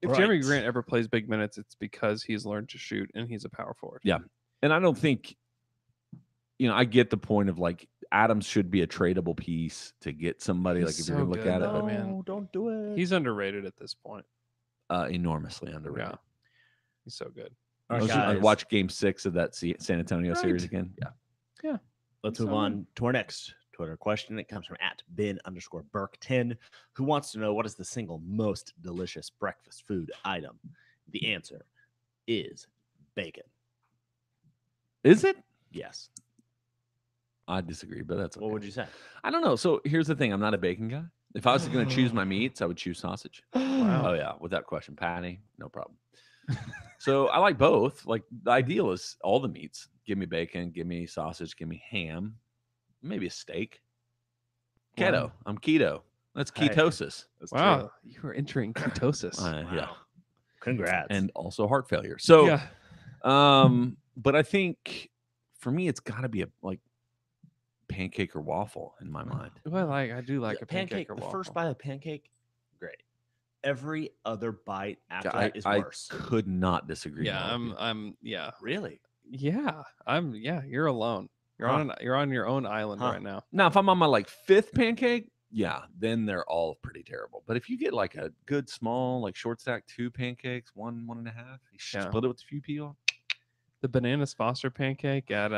If Right. Jeremy Grant ever plays big minutes, it's because he's learned to shoot and he's a power forward. Yeah. And I don't think, I get the point of like Adams should be a tradable piece to get somebody. He's Like if you're so gonna look good, at it, though, but man. don't do it. He's underrated at this point. enormously underrated. Yeah. He's so good. All I right, I guys, watched Game 6 of that San Antonio series Right. again. Yeah. let's So move on to our next Twitter question. It comes from at Ben_Burke10, who wants to know what is the single most delicious breakfast food item. The answer is bacon. Is it? Yes. I disagree, but that's okay. What would you say? I don't know. So here's the thing: I'm not a bacon guy. If I was going to choose my meats, I would choose sausage. Wow. Oh yeah, without question, patty, no problem. So I like both. Like the ideal is all the meats. Give me bacon, give me sausage, give me ham, maybe a steak. Keto. Wow. I'm keto. That's Hey. ketosis. That's Wow, true. you were entering ketosis. Yeah, Congrats. and also heart failure. So, yeah, but I think for me, it's got to be a like pancake or waffle in my mind. well, I do like a pancake or The waffle. first bite of pancake, great. Every other bite after I, that is I worse. could not disagree. Yeah, more with you. yeah, Really? yeah. You're alone. You're on your own island right now. Now, if I'm on my like fifth pancake, yeah, then they're all pretty terrible. But if you get like a good small, like short stack 2 pancakes, 1.5, you split it with a few people. The Bananas Foster pancake at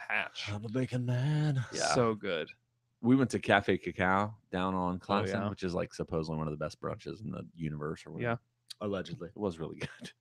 Hatch. I'm a bacon man. Yeah. So good. We went to Cafe Cacao down on Classen, yeah. which is like supposedly one of the best brunches in the universe or whatever. Yeah. Allegedly. It was really good.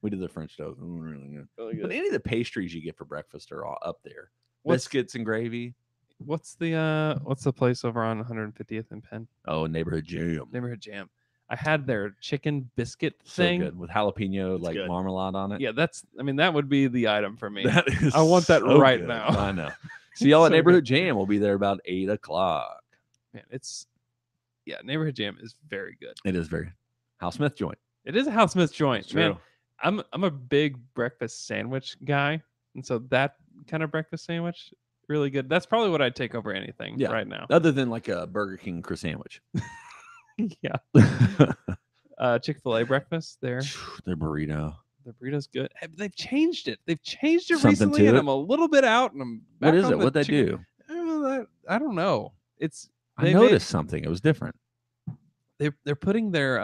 We did the French toast. It was really good. Really But good. any of the pastries you get for breakfast are all up there. What's- Biscuits and gravy. What's the place over on 150th and Penn? Oh, Neighborhood Jam. Neighborhood Jam. I had their chicken biscuit So thing. good with jalapeno It's like good. marmalade on it. Yeah, that would be the item for me. That is I want that so right good. now. I know. So y'all at So Neighborhood Jam will be there about 8:00. Man, Neighborhood Jam is very good. It is very Hal Smith joint. It is a Hal Smith joint. It's Man, true. I'm a big breakfast sandwich guy, and so that kind of breakfast sandwich really good. That's probably what I'd take over anything right now. Other than like a Burger King Chris sandwich. Yeah. Chick-fil-A breakfast there. Their burrito. The burrito's good. They've changed it. They've changed it Something recently, to and it? I'm a little bit out. And I'm What back is on it? the What'd they chicken- do? I don't know. I they noticed something. It was different. they're putting their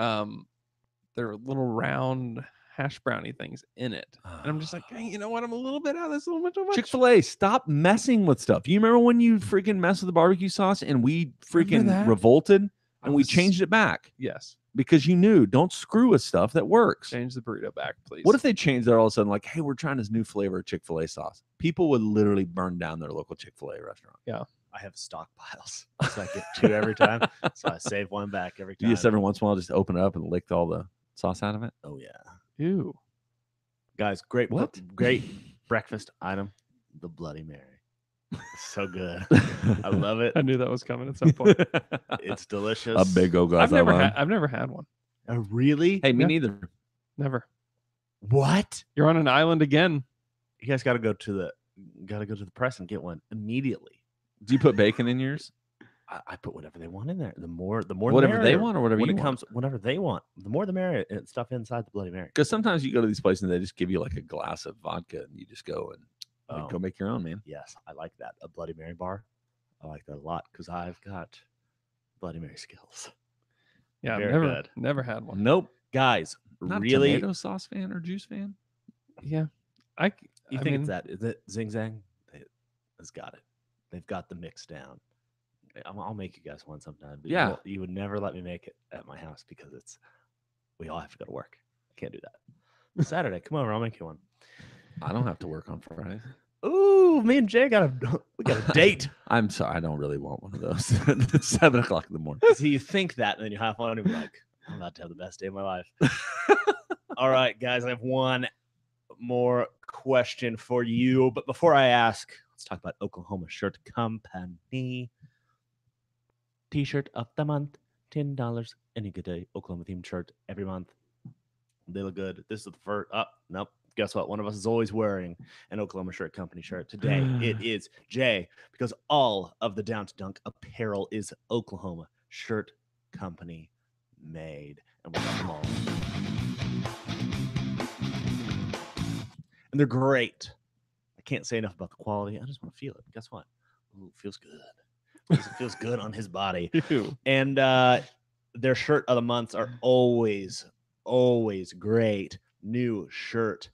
little round hash brownie things in it, and I'm just like, hey, you know what? I'm a little bit out. That's a little bit too much. Chick-fil-A, stop messing with stuff. You remember when you freaking messed with the barbecue sauce and we freaking that? revolted I and we was- changed it back Yes. because you knew don't screw with stuff that works. Change the burrito back, please. What if they changed that all of a sudden? Like, hey, we're trying this new flavor of Chick-fil-A sauce. People would literally burn down their local Chick-fil-A restaurant. I have stockpiles. So I get 2 every time. So I save one back every time. You just every once in a while just open it up and lick all the sauce out of it. Oh yeah. Ew. Guys, great What? great breakfast item. The Bloody Mary. So good. I love it. I knew that was coming at some point. It's delicious. A big old I've never gazelle. had one. Really? Hey, me Yeah. neither. Never. What? You're on an island again. You guys gotta go to the press and get one immediately. Do you put bacon in yours? I put whatever they want in there. The more Whatever the they merrier. want or whatever when you it want? comes whatever they want. The more the merrier. And stuff inside the Bloody Mary. Because sometimes you go to these places and they just give you like a glass of vodka and you just go and like, go make your own, man. Yes, I like that. A Bloody Mary bar. I like that a lot because I've got Bloody Mary skills. Yeah, I've Very never had one. Nope. Guys, Not really? a tomato sauce fan or juice fan? Yeah. You think it's that? Is it Zing Zang? It's got it. They've got the mix down. I'll make you guys one sometime. But Yeah. you would never let me make it at my house because we all have to go to work. I can't do that. Saturday, come over. I'll make you one. I don't have to work on Friday. Ooh, me and Jay got a date. I'm sorry. I don't really want one of those at 7 o'clock in the morning. So you think that, and then you have on and be like, I'm about to have the best day of my life. All right, guys, I have one more question for you. But before I ask, let's talk about Oklahoma Shirt Company. T-shirt of the month, $10. Any good day, Oklahoma themed shirt every month. They look good. This is the first. Nope. Guess what? One of us is always wearing an Oklahoma Shirt Company shirt. Today it is Jay, because all of the Down to Dunk apparel is Oklahoma Shirt Company made, and we got them all. And they're great. I can't say enough about the quality. I just want to feel it. Guess what? Ooh, it feels good. It feels good on his body. Ew. And their shirt of the months are always great. New shirt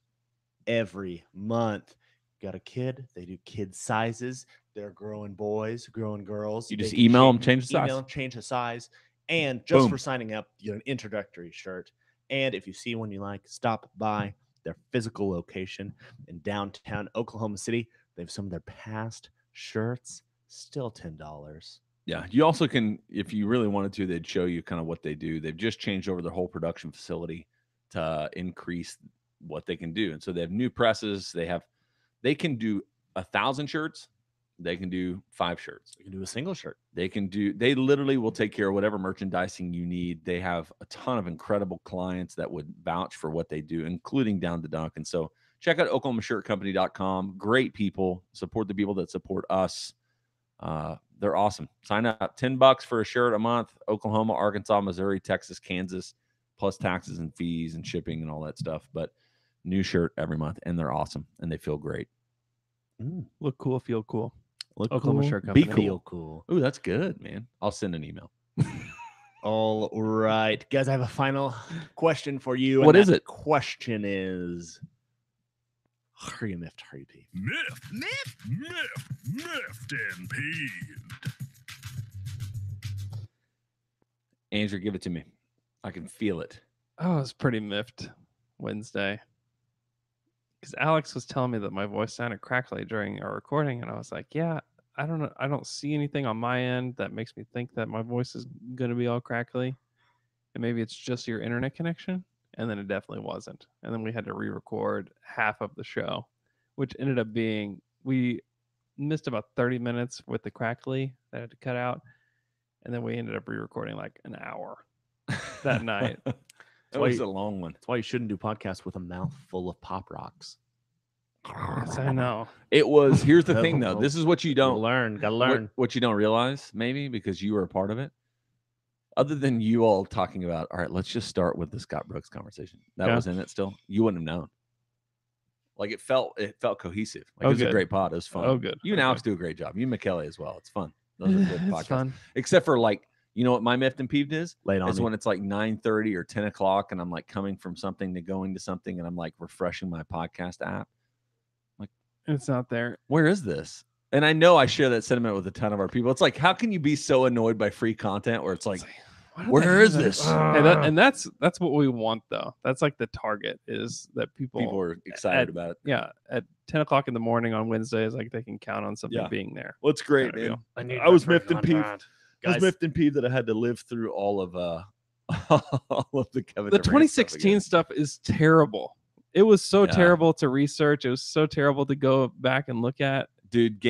every month. Got a kid, they do kid sizes. They're growing boys, growing girls. You They just can email them, change the size. Email them, change the size. And just Boom. for signing up, you get an introductory shirt. And if you see one you like, stop by their physical location in downtown Oklahoma City. They have some of their past shirts, still $10. Yeah, you also can, if you really wanted to, they'd show you kind of what they do. They've just changed over their whole production facility to increase what they can do. And so they have new presses. They can do 1,000 shirts. They can do 5 shirts. You can do a single shirt. They literally will take care of whatever merchandising you need. They have a ton of incredible clients that would vouch for what they do, including Down to Dunk. And so check out OklahomaShirtCompany.com. Great people. Support the people that support us. They're awesome. Sign up. $10 for a shirt a month. Oklahoma, Arkansas, Missouri, Texas, Kansas, plus taxes and fees and shipping and all that stuff. But new shirt every month, and they're awesome, and they feel great. Look cool, feel cool. Look Oklahoma cool, Shirt be Company. feel cool. Ooh, that's good, man. I'll send an email. All right, guys, I have a final question for you. What is that it? Question is, are you miffed? Are you peeved? Miffed and peeved. Andrew, give it to me. I can feel it. I was pretty miffed Wednesday because Alex was telling me that my voice sounded crackly during our recording, and I was like, "Yeah, I don't know. I don't see anything on my end that makes me think that my voice is going to be all crackly, and maybe it's just your internet connection." And then it definitely wasn't. And then we had to re-record half of the show, which ended up being we missed about 30 minutes with the crackly that I had to cut out, and then we ended up re-recording like an hour that night. That was a long one. That's why you shouldn't do podcasts with a mouth full of Pop Rocks. Yes, I know. It was. Here's the thing, though. This is what you don't learn. Gotta learn. What you don't realize, maybe because you were a part of it. Other than you all talking about, all right, let's just start with the Scott Brooks conversation. That was in it still. You wouldn't have known. Like it felt cohesive. Like it was a great pod. It was fun. Oh, good. You and Alex do a great job. You and Michele as well. It's fun. Those are good podcasts. It's fun. Except for like, you know what my miffed and peeved is? Late on It's me. when it's like 9:30 or 10 o'clock and I'm like coming from something to going to something and I'm like refreshing my podcast app. It's not there. Where is this? And I know I share that sentiment with a ton of our people. It's like, how can you be so annoyed by free content where it's like, where is this? And that's what we want, though. That's like the target is that people are excited about it. Yeah, at 10 o'clock in the morning on Wednesdays, like they can count on something Yeah. being there. Well, it's great, Kinda man. deal. I was miffed and peeved. I Guys, was miffed and peeved that I had to live through all of the Kevin The Durant 2016 stuff is terrible. It was so terrible to research. It was so terrible to go back and look at. Dude,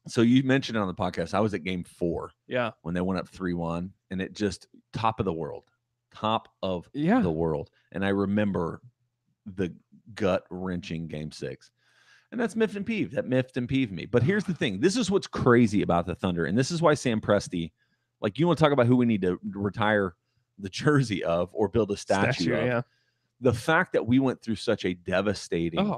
so you mentioned it on the podcast. I was at game 4 Yeah. when they went up 3-1, and it just top of the world. Yeah. The world. And I remember the gut-wrenching game 6. And that's miffed and peeved. That miffed and peeved me. But here's the thing. This is what's crazy about the Thunder. And this is why Sam Presti, like you want to talk about who we need to retire the jersey of or build a statue of. Yeah. The fact that we went through such a devastating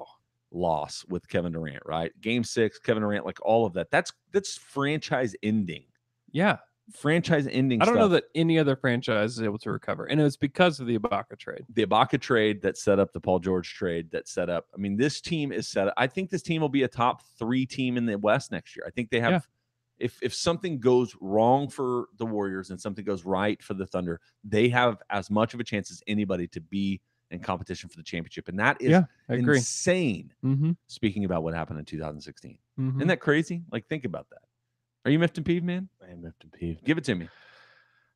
loss with Kevin Durant, right? Game 6, Kevin Durant, like all of that. That's franchise ending. Yeah. Franchise ending I don't stuff. know that any other franchise is able to recover. And it was because of the Ibaka trade. The Ibaka trade that set up the Paul George trade that set up. I mean, this team is set up. I think this team will be a top 3 team in the West next year. I think they have, if something goes wrong for the Warriors and something goes right for the Thunder, they have as much of a chance as anybody to be in competition for the championship. And that is I agree. insane. Mm-hmm. Speaking about what happened in 2016. Mm-hmm. Isn't that crazy? Like, think about that. Are you miffed and peeved, man? I am miffed and peeved. Give it to me.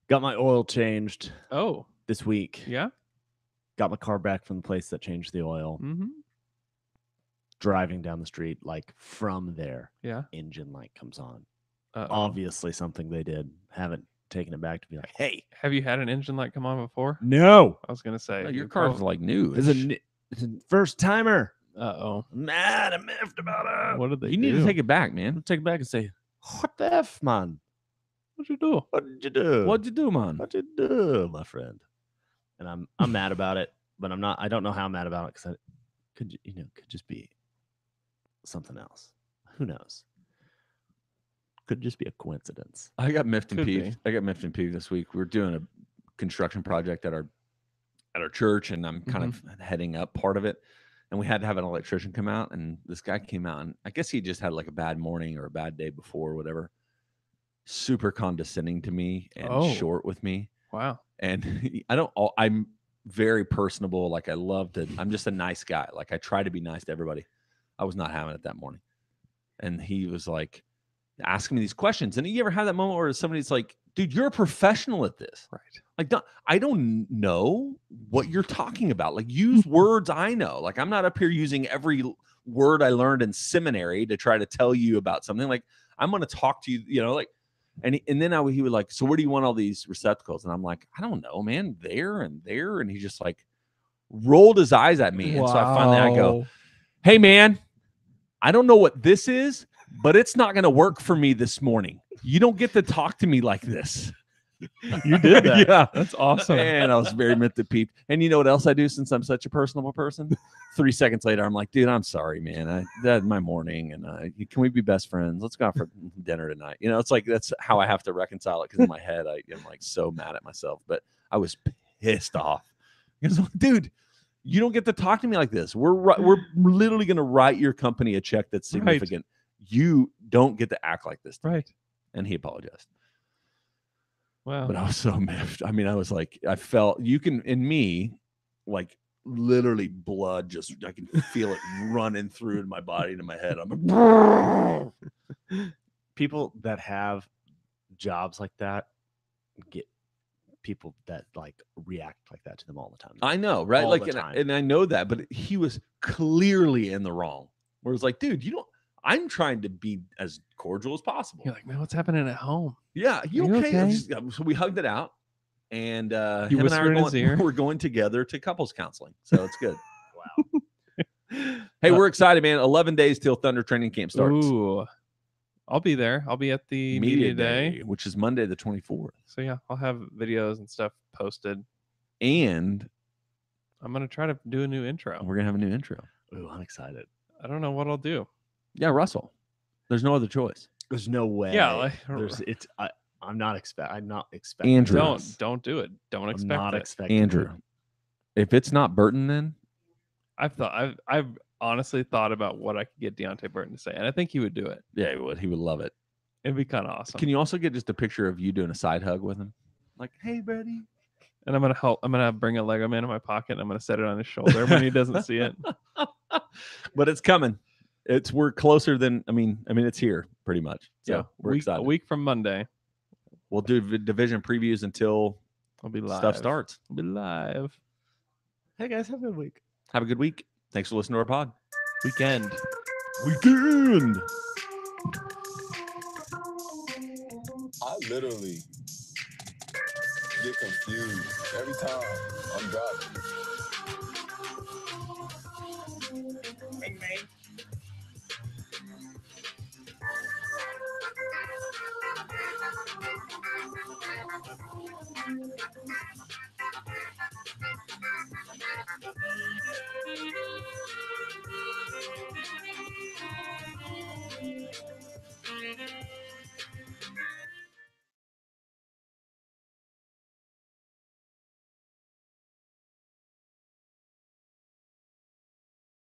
Got my oil changed Oh, this week. yeah. Got my car back from the place that changed the oil. Mm-hmm. Driving down the street, like from there, Yeah. engine light comes on. Uh-oh. Obviously something they did. Haven't taken it back to be like, hey. Have you had an engine light come on before? No. I was going to say. No, your car's like new. It's a first timer. Uh-oh. I'm mad. I'm miffed about it. What did they You do? need to take it back, man. Take it back and say, what the F, man? What'd you do? What did you do? What'd you do, man? What'd you do, my friend? And I'm mad about it, but I'm not. I don't know how I'm mad about it because could just be something else. Who knows? Could just be a coincidence. I got miffed and Could peeved. I got miffed and peeved this week. We're doing a construction project at our church, and I'm kind of heading up part of it. And we had to have an electrician come out, and this guy came out, and I guess he just had like a bad morning or a bad day before or whatever. Super condescending to me and short with me. Wow. And I'm very personable. Like I love to. I'm just a nice guy. Like I try to be nice to everybody. I was not having it that morning, and he was like asking me these questions. And you ever have that moment where somebody's like, "Dude, you're a professional at this." Right. Like, I don't know what you're talking about. Like, use words I know. Like, I'm not up here using every word I learned in seminary to try to tell you about something. Like, I'm going to talk to you, you know, like, and then he would like, so where do you want all these receptacles? And I'm like, I don't know, man, there and there. And he just like rolled his eyes at me. And so I go, hey, man, I don't know what this is, but it's not going to work for me this morning. You don't get to talk to me like this. You did that. Yeah, that's awesome. And I was very meant to peep. And you know what else I do since I'm such a personable person? 3 seconds later, I'm like, dude, I'm sorry, man. That's my morning, and can we be best friends? Let's go out for dinner tonight. You know, it's like that's how I have to reconcile it because in my head, I am like so mad at myself. But I was pissed off because, dude, you don't get to talk to me like this. We're literally going to write your company a check that's significant. Right. You don't get to act like this. Right. And he apologized. Wow. But I was so miffed. I mean, I was like, I felt you can in me, like literally blood just I can feel it running through my body to my head. I'm like, people that have jobs like that get people that like react like that to them all the time. I know, right? All like, the time. And I know that, but he was clearly in the wrong. Where it's like, dude, you don't. I'm trying to be as cordial as possible. You're like, man, what's happening at home? Yeah, you okay? So we hugged it out, and him and I we're going together to couples counseling. So it's good. Wow. Hey, we're excited, man. 11 days till Thunder training camp starts. Ooh, I'll be there. I'll be at the media day, which is Monday the 24th. So yeah, I'll have videos and stuff posted, and I'm gonna try to do a new intro. We're gonna have a new intro. Ooh, I'm excited. I don't know what I'll do. Yeah, Russell. There's no other choice. There's no way. Yeah, like, I'm not expecting. Andrew, don't do it. Don't expect I'm not it. expecting. Andrew, if it's not Burton, then I've honestly thought about what I could get Deontay Burton to say, and I think he would do it. Yeah, he would. He would love it. It'd be kind of awesome. Can you also get just a picture of you doing a side hug with him? Like, hey, buddy. And I'm gonna bring a Lego man in my pocket and I'm gonna set it on his shoulder when he doesn't see it. But it's coming. We're closer than I mean it's here pretty much. So yeah, we're excited. A week from Monday. We'll do division previews until I'll be live. Stuff starts. I'll be live. Hey guys, have a good week. Have a good week. Thanks for listening to our pod. Weekend. I literally get confused every time I'm driving.